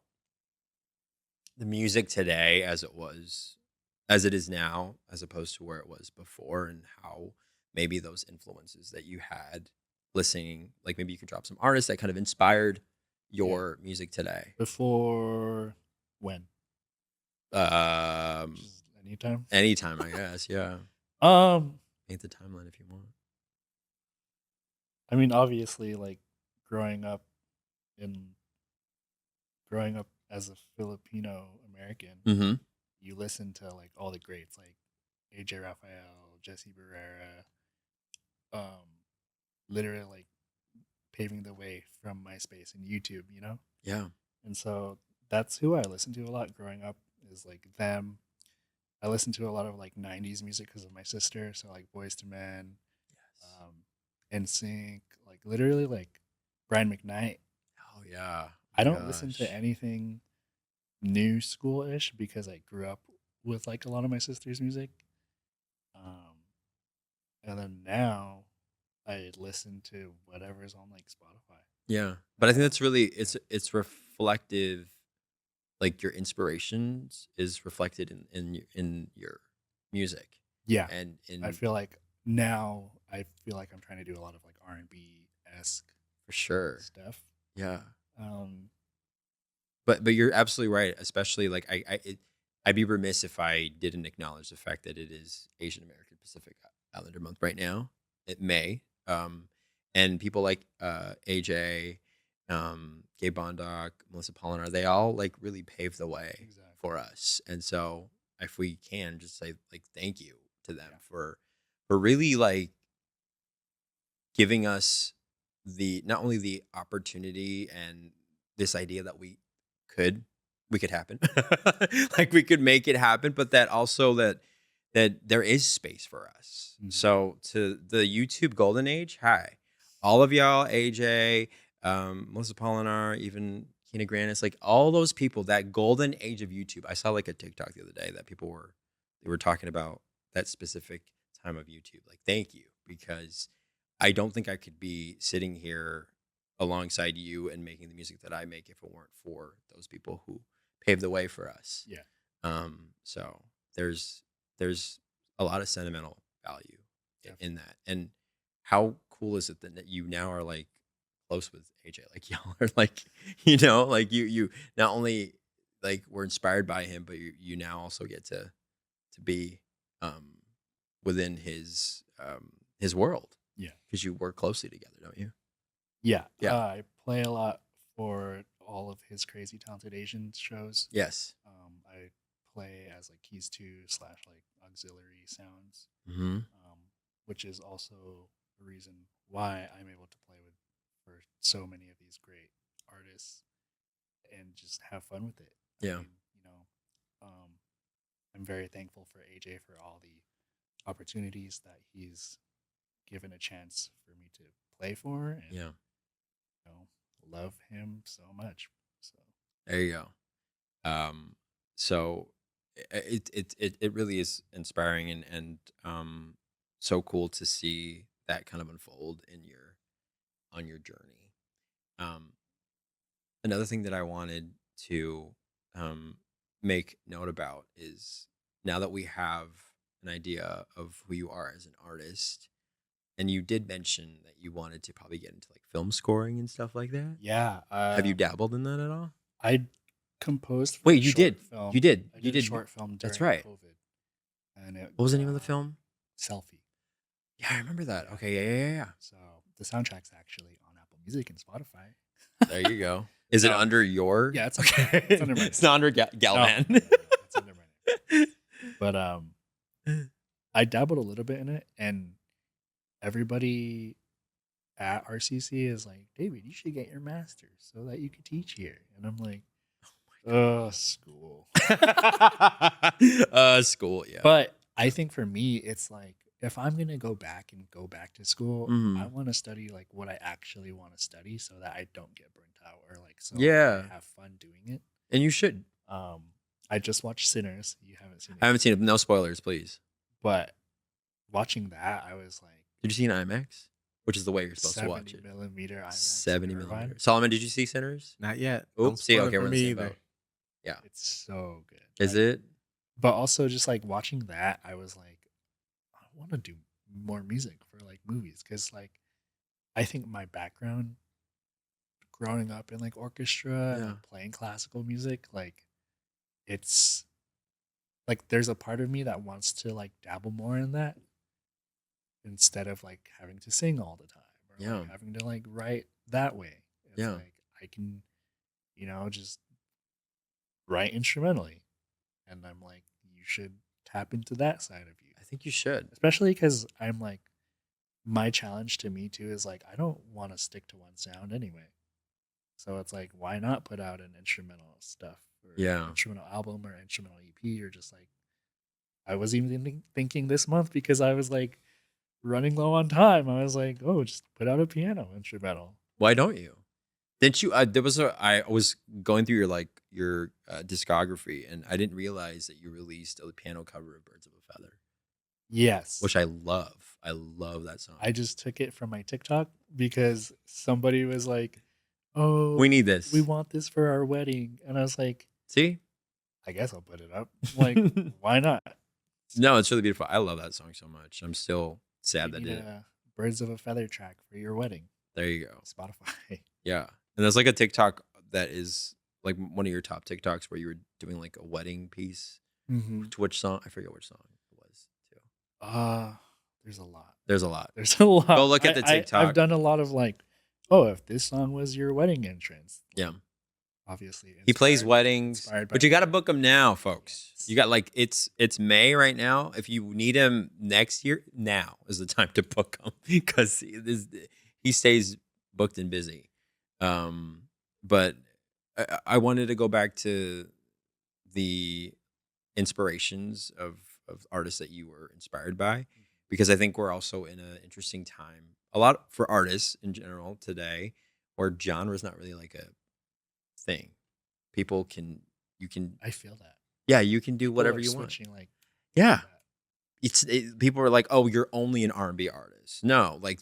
Speaker 1: the music today as it is now, as opposed to where it was before, and how maybe those influences that you had listening, like maybe you could drop some artists that kind of inspired your music today?
Speaker 2: Before when? Anytime,
Speaker 1: I guess. Yeah. Make the timeline if you want.
Speaker 2: I mean, obviously, like growing up in growing up as a Filipino American,
Speaker 1: Mm-hmm.
Speaker 2: you listen to like all the greats like AJ Raphael, Jesse Barrera, um, literally like paving the way from MySpace and YouTube, you know?
Speaker 1: Yeah.
Speaker 2: And so that's who I listened to a lot growing up is like them. I listened to a lot of like 90s music because of my sister. So like Boys to Men,
Speaker 1: Yes.
Speaker 2: um, NSYNC, like literally like Brian McKnight.
Speaker 1: Oh yeah.
Speaker 2: I
Speaker 1: My
Speaker 2: don't listen to
Speaker 1: gosh.
Speaker 2: anything new school ish because I grew up with like a lot of my sister's music. Um, and then now I listen to whatever's on like Spotify.
Speaker 1: Yeah. But I think that's really
Speaker 2: Yeah.
Speaker 1: it's reflective. Like your inspirations is reflected in your music,
Speaker 2: Yeah.
Speaker 1: and
Speaker 2: I
Speaker 1: in
Speaker 2: feel like now I feel like I'm trying to do a lot of like R&B esque
Speaker 1: for sure.
Speaker 2: stuff.
Speaker 1: Yeah.
Speaker 2: Um,
Speaker 1: But you're absolutely right. Especially like I'd be remiss if I didn't acknowledge the fact that it is Asian American Pacific Islander Month right now. It May, and people like AJ, Gabe Bondoc, Melissa Polinar, they all like really paved the way
Speaker 2: exactly.
Speaker 1: for us. And so if we can just say like thank you to them
Speaker 2: Yeah.
Speaker 1: for really like giving us the not only the opportunity and this idea that could we could happen like we could make it happen, but that also that there is space for us.
Speaker 2: Mhm.
Speaker 1: So to the YouTube golden age, hi all of y'all, AJ, Melissa Polinar, even Kina Grannis, like all those people, that golden age of YouTube. I saw like a TikTok the other day that they were talking about that specific time of YouTube. Like thank you, because I don't think I could be sitting here alongside you and making the music that I make if it weren't for those people who paved the way for us.
Speaker 2: Yeah.
Speaker 1: So there's a lot of sentimental value
Speaker 2: Definitely.
Speaker 1: in that. And how cool is it that you now are like close with AJ? Like y'all are like, like you not only like were inspired by him, but you now also get to be um within his world
Speaker 2: Yeah.
Speaker 1: because you work closely together, don't you?
Speaker 2: Yeah.
Speaker 1: Yeah.
Speaker 2: I play a lot for all of his Crazy Talented Asian shows.
Speaker 1: Yes.
Speaker 2: I play as like keys two slash like auxiliary sounds,
Speaker 1: Mm-hmm.
Speaker 2: which is also the reason why I'm able to play with for so many of these great artists and just have fun with it. I
Speaker 1: Yeah.
Speaker 2: mean, um, I'm very thankful for AJ for all the opportunities that he's given a chance for me to play for and
Speaker 1: Yeah.
Speaker 2: love him so much. So
Speaker 1: There you go. So it really is inspiring and so cool to see that kind of unfold in your on your journey. Um, Another thing that I wanted to um, make note about is now that we have an idea of who you are as an artist, and you did mention that you wanted to probably get into like film scoring and stuff like that.
Speaker 2: yeah,
Speaker 1: Have you dabbled in that at all?
Speaker 2: I composed for
Speaker 1: Wait,
Speaker 2: a
Speaker 1: you
Speaker 2: short
Speaker 1: did. You
Speaker 2: film.
Speaker 1: did.
Speaker 2: I
Speaker 1: You
Speaker 2: did a
Speaker 1: did.
Speaker 2: short film
Speaker 1: That's
Speaker 2: during
Speaker 1: right.
Speaker 2: COVID, and it
Speaker 1: What was the name of the film?
Speaker 2: Selfie.
Speaker 1: Yeah, I remember that.
Speaker 2: Yeah.
Speaker 1: Okay, yeah.
Speaker 2: So the soundtrack's actually on Apple Music and Spotify.
Speaker 1: There you go. Is it
Speaker 2: No.
Speaker 1: under your?
Speaker 2: Yeah, it's
Speaker 1: okay.
Speaker 2: it's under my
Speaker 1: It's not under
Speaker 2: No,
Speaker 1: Galvan.
Speaker 2: it's under my name. But I dabbled a little bit in it, and everybody at RCC is like, David, you should get your master's so that you could teach here. And I'm like, school.
Speaker 1: School, yeah.
Speaker 2: But I think for me, it's like if I'm gonna go back to school,
Speaker 1: Mhm.
Speaker 2: I want to study like what I actually want to study, so that I don't get burnt out or like so
Speaker 1: Yeah.
Speaker 2: I have fun doing it.
Speaker 1: And you should.
Speaker 2: I just watched Sinners. You haven't seen it,
Speaker 1: I haven't seen it. No spoilers, please.
Speaker 2: but watching that, I was like,
Speaker 1: Did you see an IMAX? Which is the way you're supposed to watch
Speaker 2: 70
Speaker 1: it.
Speaker 2: millimeter IMAX.
Speaker 1: 70
Speaker 2: in Irvine.
Speaker 1: millimeter. Solomon, did you see Sinners?
Speaker 3: Not yet.
Speaker 1: Oops. See, okay,
Speaker 3: for
Speaker 1: we're in
Speaker 3: me
Speaker 1: the same
Speaker 3: either.
Speaker 1: boat. Yeah.
Speaker 2: It's so good.
Speaker 1: Is
Speaker 2: Like,
Speaker 1: it?
Speaker 2: But also just like watching that, I was like, I want to do more music for like movies because like I think my background growing up in like orchestra and playing classical music, like it's like there's a part of me that wants to like dabble more in that instead of like having to sing all the time or like having to like write that way. It's like I can, just write instrumentally. And I'm like, you should tap into that side of you.
Speaker 1: I think you should.
Speaker 2: Especially because I'm like, my challenge to me too is like, I don't want to stick to one sound anyway. So it's like, why not put out an instrumental stuff or
Speaker 1: Yeah.
Speaker 2: instrumental album or instrumental EP or just like, I was even thinking this month because I was like running low on time. I was like, oh, just put out a piano instrumental.
Speaker 1: Why don't you? Didn't you? I was going through your discography, and I didn't realize that you released a piano cover of Birds of a Feather.
Speaker 2: Yes.
Speaker 1: Which I love. I love that song.
Speaker 2: I just took it from my TikTok because somebody was like, oh,
Speaker 1: we need this.
Speaker 2: We want this for our wedding. And I was like,
Speaker 1: see,
Speaker 2: I guess I'll put it up. Like, why not?
Speaker 1: No, it's really beautiful. I love that song so much. I'm still sad that it.
Speaker 2: Birds of a Feather track for your wedding.
Speaker 1: There you go.
Speaker 2: Spotify.
Speaker 1: Yeah. And there's like a TikTok that is like one of your top TikToks where you were doing like a wedding piece.
Speaker 2: Mm-hmm.
Speaker 1: To which song? I forget which song it was too.
Speaker 2: There's a lot.
Speaker 1: There's a lot.
Speaker 2: There's a lot.
Speaker 1: Go look at the TikTok.
Speaker 2: I've done a lot of like, oh, if this song was your wedding entrance.
Speaker 1: Yeah.
Speaker 2: Obviously.
Speaker 1: He plays weddings, but you got to book him now, folks. Yes. You got like, it's May right now. If you need him next year, now is the time to book him because he stays booked and busy. But I wanted to go back to the inspirations of artists that you were inspired by, because I think we're also in an interesting time, a lot for artists in general today, where genre is not really like a thing. People can,
Speaker 2: I feel that.
Speaker 1: Yeah, you can do whatever you want.
Speaker 2: Like,
Speaker 1: yeah, people are like, oh, you're only an R&B artist. No, like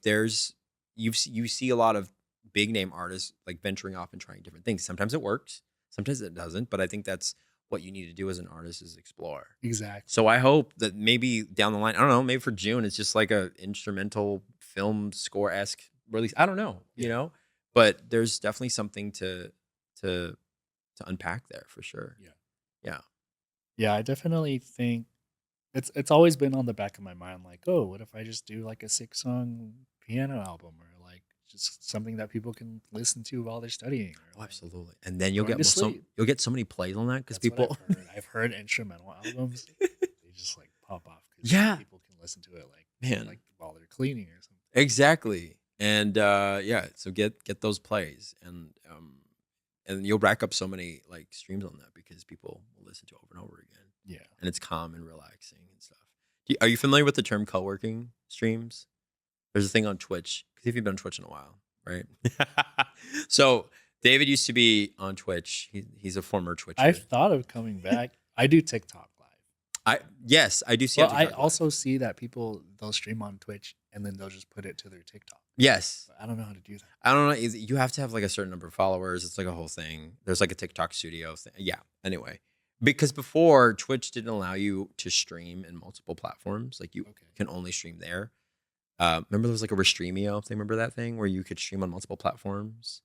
Speaker 1: you see a lot of big name artists like venturing off and trying different things. Sometimes it works, sometimes it doesn't. But I think that's what you need to do as an artist is explore.
Speaker 2: Exactly.
Speaker 1: So I hope that maybe down the line, I don't know, maybe for June, it's just like a instrumental film score-esque release. I don't know, you know, but there's definitely something to unpack there for sure.
Speaker 2: Yeah. I definitely think it's always been on the back of my mind. Like, oh, what if I just do like a 6-song piano album or like just something that people can listen to while they're studying? Or
Speaker 1: absolutely. And then you'll get so many plays on that because people.
Speaker 2: I've heard instrumental albums. They just like pop off.
Speaker 1: Yeah.
Speaker 2: People can listen to it like while they're cleaning or something.
Speaker 1: Exactly. And so get those plays and you'll rack up so many like streams on that because people will listen to it over and over again.
Speaker 2: Yeah.
Speaker 1: And it's calm and relaxing and stuff. Are you familiar with the term co-working streams? There's a thing on Twitch, because if you've been on Twitch in a while, right? So David used to be on Twitch. He's a former Twitcher.
Speaker 2: I've thought of coming back. I do TikTok live.
Speaker 1: I do see.
Speaker 2: Well, I also see that they'll stream on Twitch and then they'll just put it to their TikTok.
Speaker 1: Yes.
Speaker 2: But I don't know how to do that.
Speaker 1: I don't know. You have to have like a certain number of followers. It's like a whole thing. There's like a TikTok studio thing. Yeah. Anyway, because before Twitch didn't allow you to stream in multiple platforms. Like you can only stream there. Remember there was like a Restreamio, if they remember that thing where you could stream on multiple platforms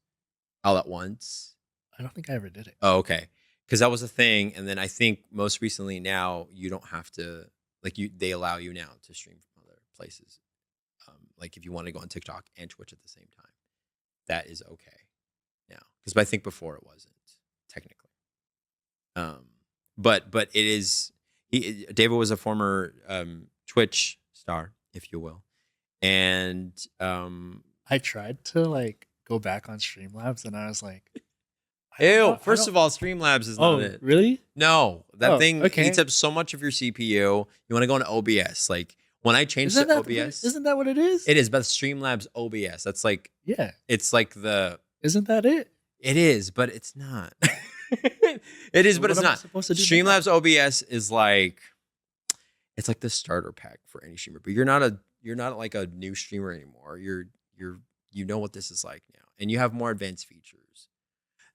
Speaker 1: all at once.
Speaker 2: I don't think I ever did it.
Speaker 1: Oh, okay. Because that was a thing. And then I think most recently now you don't have to, they allow you now to stream from other places. Like if you want to go on TikTok and Twitch at the same time, that is okay now. Because I think before it wasn't technically. But it is. David was a former Twitch star, if you will, and
Speaker 2: I tried to like go back on Streamlabs, and I was like,
Speaker 1: ew. First of all, Streamlabs is not it.
Speaker 2: Really?
Speaker 1: No, that thing eats up so much of your CPU. You want to go into OBS, like. When I changed to OBS,
Speaker 2: isn't that what it is?
Speaker 1: It is, but Streamlabs OBS. That's like, it's like the.
Speaker 2: Isn't that it?
Speaker 1: It is, but it's not. It is, but it's not. Streamlabs OBS is like, it's like the starter pack for any streamer. But you're not like a new streamer anymore. You know what this is like now, and you have more advanced features.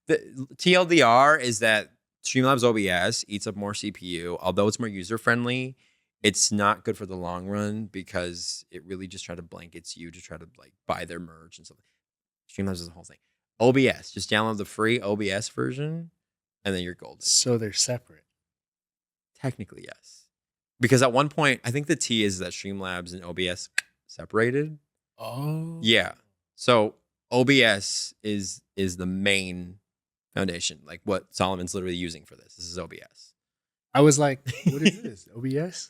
Speaker 1: The TLDR is that Streamlabs OBS eats up more CPU, although it's more user friendly. It's not good for the long run because it really just try to blankets you to try to like buy their merch and stuff. Streamlabs is the whole thing. OBS, just download the free OBS version and then you're golden.
Speaker 2: So they're separate.
Speaker 1: Technically, yes. Because at one point, I think the T is that Streamlabs and OBS separated.
Speaker 2: Oh.
Speaker 1: Yeah. So OBS is the main Foundation, like what Solomon's literally using for this. This is OBS.
Speaker 2: I was like, what is this? OBS?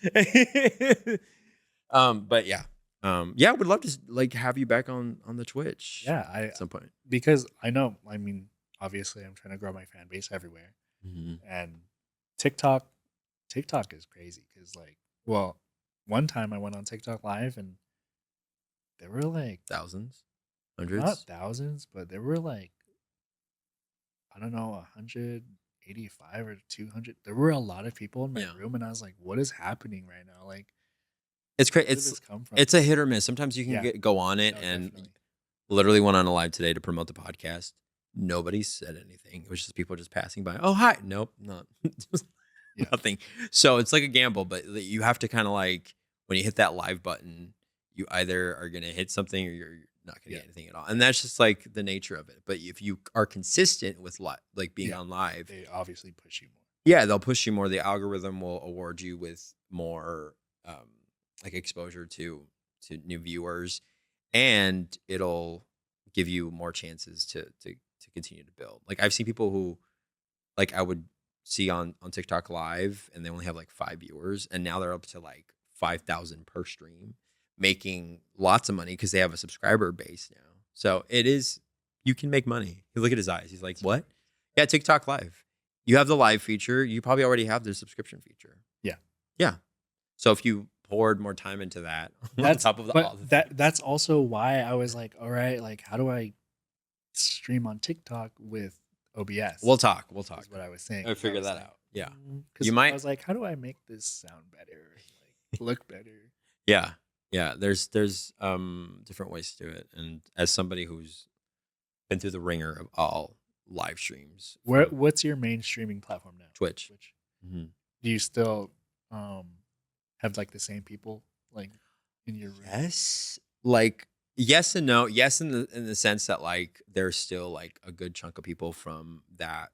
Speaker 1: But yeah. Yeah, would love to like have you back on the Twitch
Speaker 2: Yeah,
Speaker 1: at some point.
Speaker 2: because I know, I mean, obviously I'm trying to grow my fan base everywhere.
Speaker 1: Mm-hmm.
Speaker 2: And TikTok is crazy because, like, well, one time I went on TikTok live and there were like
Speaker 1: Thousands,
Speaker 2: not
Speaker 1: hundreds.
Speaker 2: thousands, but there were like, I don't know, 185 or 200. There were a lot of people in my
Speaker 1: Yeah.
Speaker 2: room, and I was like, what is happening right now? Like,
Speaker 1: It's crazy.
Speaker 2: where did this come from?
Speaker 1: It's a hit or miss. Sometimes you can
Speaker 2: Yeah.
Speaker 1: go on it,
Speaker 2: No,
Speaker 1: and
Speaker 2: definitely.
Speaker 1: literally went on a live today to promote the podcast. Nobody said anything. It was just people just passing by. Oh, hi. Nope, not
Speaker 2: Yeah.
Speaker 1: nothing. So it's like a gamble, but you have to kind of like when you hit that live button, you either are gonna hit something or you're not gonna
Speaker 2: Yeah.
Speaker 1: get anything at all, and that's just like the nature of it. But if you are consistent with like being
Speaker 2: Yeah.
Speaker 1: on live,
Speaker 2: They obviously push you more.
Speaker 1: yeah, they'll push you more. The algorithm will award you with more like exposure to new viewers, and it'll give you more chances to continue to build. Like I've seen people who like I would see on TikTok live and they only have like 5 viewers and now they're up to like 5,000 per stream, making lots of money because they have a subscriber base now. So it is, you can make money. You look at his eyes. He's like, what? Yeah, TikTok live. You have the live feature. You probably already have the subscription feature.
Speaker 2: Yeah.
Speaker 1: Yeah. So if you poured more time into that on top of all the
Speaker 2: But that's also why I was like, all right, like, how do I stream on TikTok with OBS?
Speaker 1: We'll talk.
Speaker 2: Is what I was saying.
Speaker 1: I'll figure
Speaker 2: I was
Speaker 1: that
Speaker 2: like,
Speaker 1: out. Yeah.
Speaker 2: Because
Speaker 1: You might-
Speaker 2: I was like, how do I make this sound better? Like, look better?
Speaker 1: Yeah. Yeah. There's different ways to do it. And as somebody who's been through the ringer of all live streams. from
Speaker 2: What's your main streaming platform now?
Speaker 1: Twitch.
Speaker 2: Do you still have like the same people like in your room?
Speaker 1: Yes. Like yes and no. Yes in the sense that like there's still like a good chunk of people from that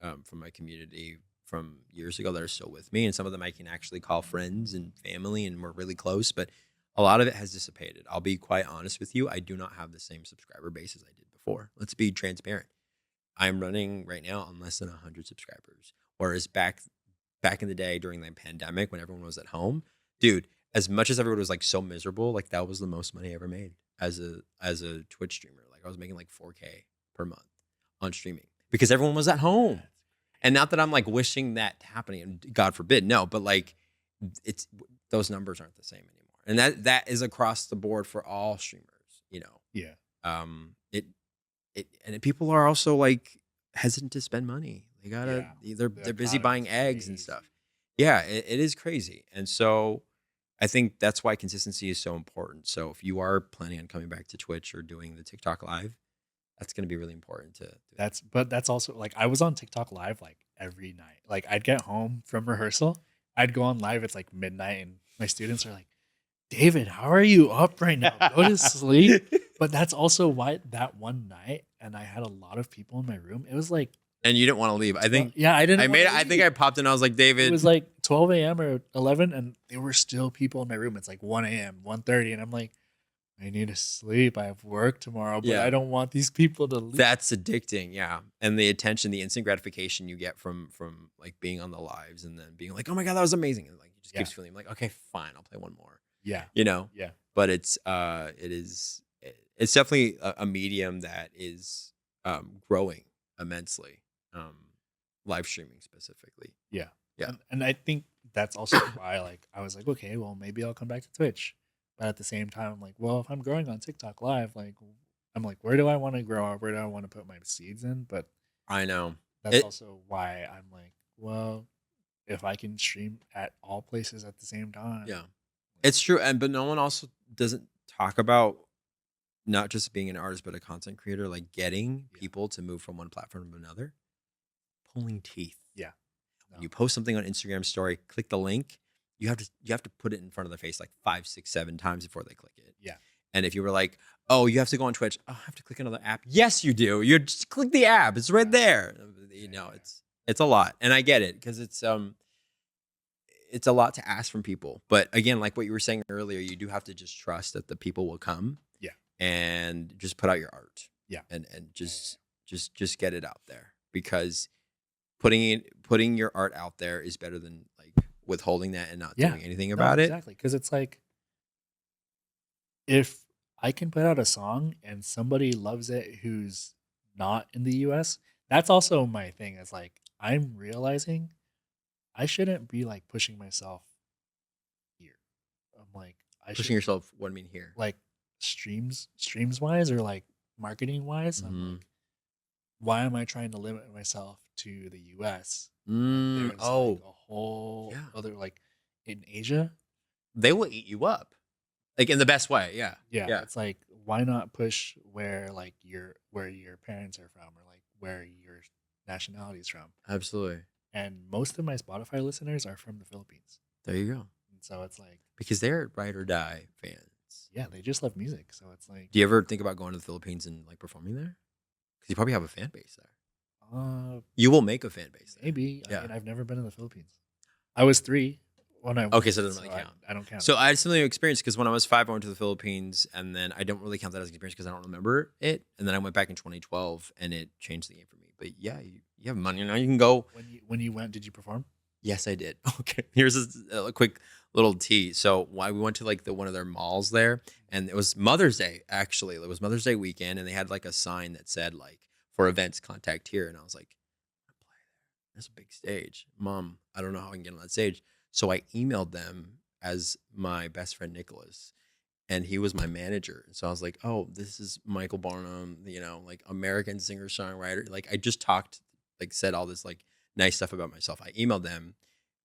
Speaker 1: from my community from years ago that are still with me. And some of them I can actually call friends and family and we're really close, but a lot of it has dissipated. I'll be quite honest with you. I do not have the same subscriber base as I did before. Let's be transparent. I'm running right now on less than 100 subscribers. Whereas back in the day during the pandemic when everyone was at home, dude, as much as everyone was like so miserable, like that was the most money I ever made as a Twitch streamer. Like I was making like 4K per month on streaming because everyone was at home. And not that I'm like wishing that happening, and God forbid, no, but like it's those numbers aren't the same anymore. And that is across the board for all streamers, you know.
Speaker 2: Yeah.
Speaker 1: People are also like hesitant to spend money. They gotta they're busy
Speaker 2: economy's
Speaker 1: buying eggs and
Speaker 2: crazy.
Speaker 1: stuff. Yeah, it is crazy. And so I think that's why consistency is so important. So if you are planning on coming back to Twitch or doing the TikTok live, that's going to be really important to do.
Speaker 2: That's also like I was on TikTok live like every night. Like I'd get home from rehearsal, I'd go on live. It's like midnight, and my students are like, "David, how are you up right now? Go to sleep." But that's also why that one night, and I had a lot of people in my room. It was like,
Speaker 1: And you didn't want to leave. I think
Speaker 2: yeah, I didn't.
Speaker 1: I think I popped in. I was like, David.
Speaker 2: It was like 12 a.m. or 11, and there were still people in my room. It's like 1 a.m., 1:30, and I'm like, I need to sleep. I have work tomorrow, but
Speaker 1: Yeah.
Speaker 2: I don't want these people to leave.
Speaker 1: That's addicting, yeah. And the attention, the instant gratification you get from like being on the lives and then being like, oh my God, that was amazing. And like it just keeps feeling like, okay, fine, I'll play one more.
Speaker 2: Yeah.
Speaker 1: You know?
Speaker 2: Yeah.
Speaker 1: But it's definitely a medium that is growing immensely. Live streaming specifically.
Speaker 2: Yeah.
Speaker 1: Yeah.
Speaker 2: And I think that's also why like I was like, okay, well maybe I'll come back to Twitch. But at the same time, I'm like, well, if I'm growing on TikTok live, like I'm like, where do I want to grow? Where do I want to put my seeds in? But
Speaker 1: I know.
Speaker 2: that's also why I'm like, well, if I can stream at all places at the same time.
Speaker 1: Yeah. It's true. But no one also doesn't talk about not just being an artist, but a content creator, like getting people to move from one platform to another. Pulling teeth.
Speaker 2: Yeah.
Speaker 1: When you post something on Instagram story, click the link. You have to put it in front of their face like 5, 6, 7 times before they click it.
Speaker 2: Yeah.
Speaker 1: And if you were like, oh, you have to go on Twitch. Oh, I have to click another app. Yes, you do. You just click the app. It's right there. You know, it's a lot. And I get it because it's a lot to ask from people. But again, like what you were saying earlier, you do have to just trust that the people will come.
Speaker 2: Yeah.
Speaker 1: And just put out your art.
Speaker 2: Yeah.
Speaker 1: And just get it out there. because putting your art out there is better than like withholding that and not doing anything about it.
Speaker 2: Exactly, because it's like if I can put out a song and somebody loves it who's not in the US, that's also my thing. It's like I'm realizing I shouldn't be like pushing myself here. I'm like I
Speaker 1: Pushing
Speaker 2: should
Speaker 1: yourself, what I mean here.
Speaker 2: like streams wise or like marketing wise. I'm like, why am I trying to limit myself to the US? There's like a whole other like in Asia.
Speaker 1: They will eat you up. Like in the best way, yeah.
Speaker 2: It's like why not push where like where your parents are from or like where your nationality is from.
Speaker 1: Absolutely.
Speaker 2: And most of my Spotify listeners are from the Philippines.
Speaker 1: There you go.
Speaker 2: And so it's like
Speaker 1: because they're ride or die fans.
Speaker 2: Yeah, they just love music. So it's like,
Speaker 1: do you ever think about going to the Philippines and like performing there? Because you probably have a fan base there. You will make a fan base there.
Speaker 2: Maybe. I mean, I've never been to the Philippines. I was 3 when I went.
Speaker 1: Okay, so it doesn't really count.
Speaker 2: I don't count.
Speaker 1: So I had similar experience because when I was 5, I went to the Philippines, and then I don't really count that as an experience because I don't remember it. And then I went back in 2012, and it changed the game for me. But yeah, you have money now. You can go.
Speaker 2: When you went, did you perform?
Speaker 1: Yes, I did. Okay, here's a quick little tea. So why we went to like one of their malls there, and it was Mother's Day. Actually, it was Mother's Day weekend, and they had like a sign that said like for events contact here, and I was like, I play there. There's a big stage, Mom. I don't know how I can get on that stage. So I emailed them as my best friend Nicholas, and he was my manager. So I was like, oh, this is Michael Barnum, like American singer songwriter. Like I just said all this like nice stuff about myself. I emailed them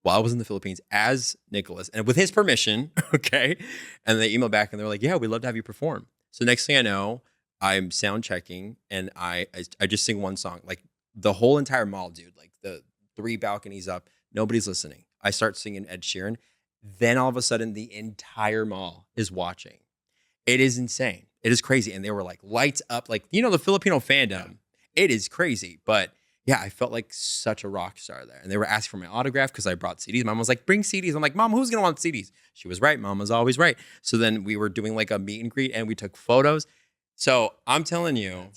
Speaker 1: while I was in the Philippines as Nicholas and with his permission. Okay. And they emailed back and they were like, yeah, we'd love to have you perform. So next thing I know, I'm sound checking and I just sing one song, like the whole entire mall, dude, like the 3 balconies up, nobody's listening. I start singing Ed Sheeran. Then all of a sudden the entire mall is watching. It is insane. It is crazy. And they were like lights up, like, the Filipino fandom. Yeah. It is crazy. But yeah, I felt like such a rock star there. And they were asking for my autograph because I brought CDs. Mom was like, bring CDs. I'm like, Mom, who's going to want CDs? She was right. Mom was always right. So then we were doing like a meet and greet and we took photos. So I'm telling you,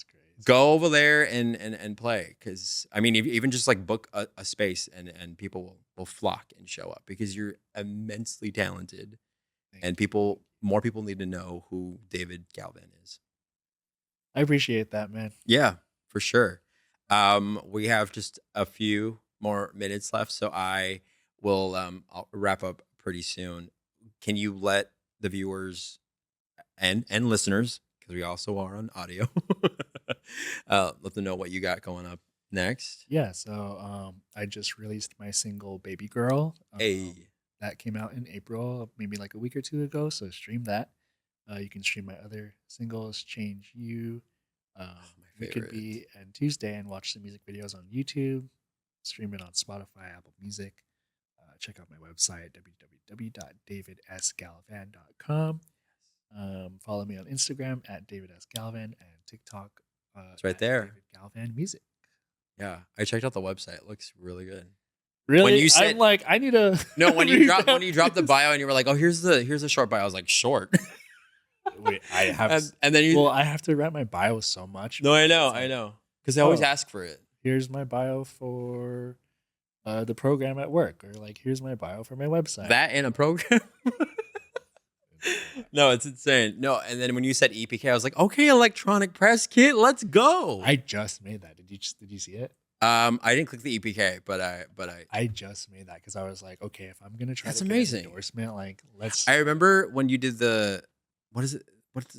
Speaker 1: go over there and play. Because, I mean, even just like book a space and people will flock and show up because you're immensely talented. And more people need to know who David Galvan is.
Speaker 2: I appreciate that, man.
Speaker 1: Yeah, for sure. We have just a few more minutes left, so I will I'll wrap up pretty soon. Can you let the viewers and listeners, because we also are on audio, let them know what you got going up next?
Speaker 2: Yeah, so I just released my single "Baby Girl." That came out in April, maybe like a week or 2 ago. So stream that. You can stream my other singles, "Change You." We Could Be and Tuesday, and watch the music videos on YouTube, stream it on Spotify, Apple Music. Check out my website, www.davidsgalvan.com. Follow me on Instagram at davidsgalvan and TikTok.
Speaker 1: It's right there.
Speaker 2: David Galvan Music.
Speaker 1: Yeah, I checked out the website. It looks really good.
Speaker 2: Really? When you said, I'm like, I need to.
Speaker 1: No, when you dropped the bio and you were like, oh, here's the short bio. I was like, short.
Speaker 2: Wait, I have,
Speaker 1: and then
Speaker 2: I have to write my bio so much.
Speaker 1: No, I know, because they always ask for it.
Speaker 2: Here's my bio for the program at work, or like, here's my bio for my website.
Speaker 1: That in a program? No, it's insane. No, and then when you said EPK, I was like, okay, electronic press kit, let's go.
Speaker 2: I just made that. Did you see it?
Speaker 1: I didn't click the EPK, but
Speaker 2: I just made that because I was like, okay, if I'm gonna try
Speaker 1: that's
Speaker 2: to
Speaker 1: amazing.
Speaker 2: Get an endorsement, like let's.
Speaker 1: I remember when you did the what is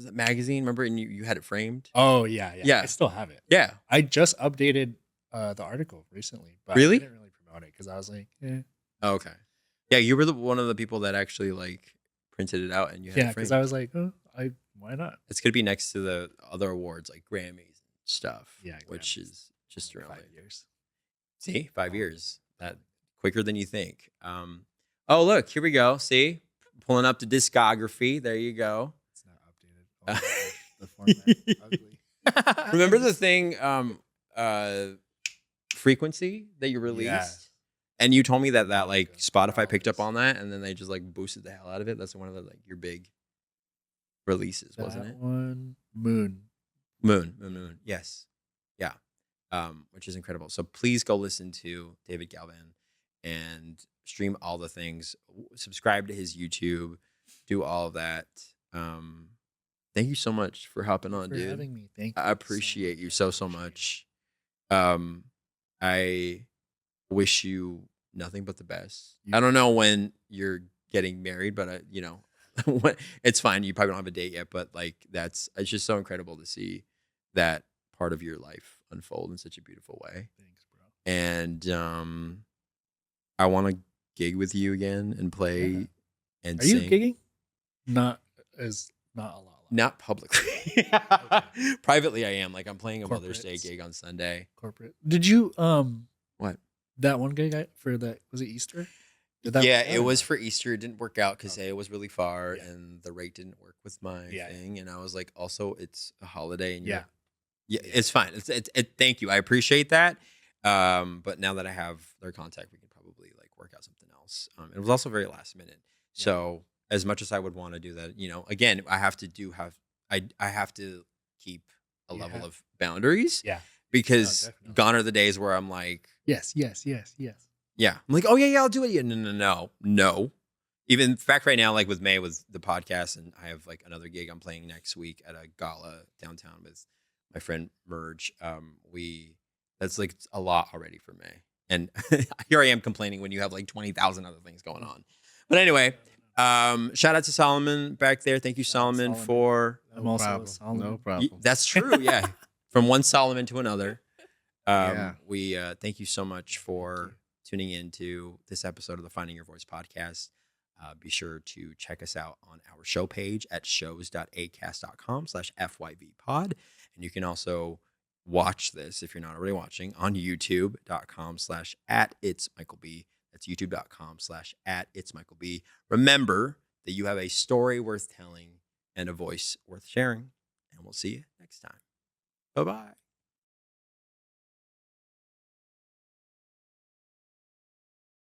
Speaker 1: that magazine? Remember, and you had it framed.
Speaker 2: Oh yeah. I still have it.
Speaker 1: Yeah,
Speaker 2: I just updated the article recently, but
Speaker 1: really?
Speaker 2: I didn't really promote it because I was like,
Speaker 1: Oh, okay. Yeah, you were one of the people that actually like printed it out and you had it framed.
Speaker 2: Because I was like, why not?
Speaker 1: It's gonna be next to the other awards like Grammys and stuff.
Speaker 2: Yeah,
Speaker 1: which is just around
Speaker 2: 5 years.
Speaker 1: See, 5 years. That quicker than you think. Oh, look, here we go. See, pulling up the discography. There you go.
Speaker 2: It's not updated. Oh my gosh, the format ugly.
Speaker 1: Remember the thing, frequency that you released? Yeah. And you told me that like Spotify picked up on that, and then they just like boosted the hell out of it. That's one of the like your big releases, wasn't it?
Speaker 2: One Moon.
Speaker 1: Moon. Yes. Yeah. which is incredible. So please go listen to David Galvan and stream all the things. Subscribe to his YouTube. Do all of that. Thank you so much for hopping on,
Speaker 2: for
Speaker 1: dude.
Speaker 2: having me. Thank you.
Speaker 1: I appreciate you so much. I wish you nothing but the best. I don't know when you're getting married, but it's fine. You probably don't have a date yet, but like it's just so incredible to see that part of your life unfold in such a beautiful way.
Speaker 2: Thanks, bro.
Speaker 1: And I want to gig with you again and play and
Speaker 2: Are
Speaker 1: sing.
Speaker 2: you gigging? Not a lot.
Speaker 1: Not publicly.
Speaker 2: Okay.
Speaker 1: Privately, I am. Like I'm playing a
Speaker 2: Corporates.
Speaker 1: Mother's Day gig on Sunday.
Speaker 2: Corporate. Did you
Speaker 1: What?
Speaker 2: that one gig for that, was it Easter?
Speaker 1: It was for Easter. It didn't work out because
Speaker 2: Okay.
Speaker 1: it was really far
Speaker 2: Yeah.
Speaker 1: and the rate didn't work with my
Speaker 2: Yeah.
Speaker 1: thing. And I was like, also, it's a holiday. And
Speaker 2: Yeah.
Speaker 1: it's fine. Thank you. I appreciate that. But now that I have their contact, we can probably like work out something else. It was also very last minute.
Speaker 2: Yeah.
Speaker 1: So as much as I would want to do that, again, I have to I have to keep a level of boundaries.
Speaker 2: Yeah.
Speaker 1: Because
Speaker 2: definitely.
Speaker 1: gone are the days where I'm like,
Speaker 2: Yes.
Speaker 1: yeah. I'm like, oh yeah, I'll do it. Yeah, no. Even in fact, right now, like with May with the podcast, and I have like another gig I'm playing next week at a gala downtown with my friend Merge. That's like a lot already for May, and here I am complaining when you have like 20,000 other things going on. But anyway, shout out to Solomon back there. Thank you, Solomon, for.
Speaker 2: I'm also a Solomon.
Speaker 3: No problem.
Speaker 1: That's true. Yeah, from one Solomon to another.
Speaker 3: Yeah.
Speaker 1: We thank you so much for tuning in to this episode of the Finding Your Voice podcast. Be sure to check us out on our show page at shows.acast.com/FYVpod. And you can also watch this, if you're not already watching, on youtube.com/@itsmichaelb. That's youtube.com/@itsmichaelb. Remember that you have a story worth telling and a voice worth sharing. And we'll see you next time. Bye-bye.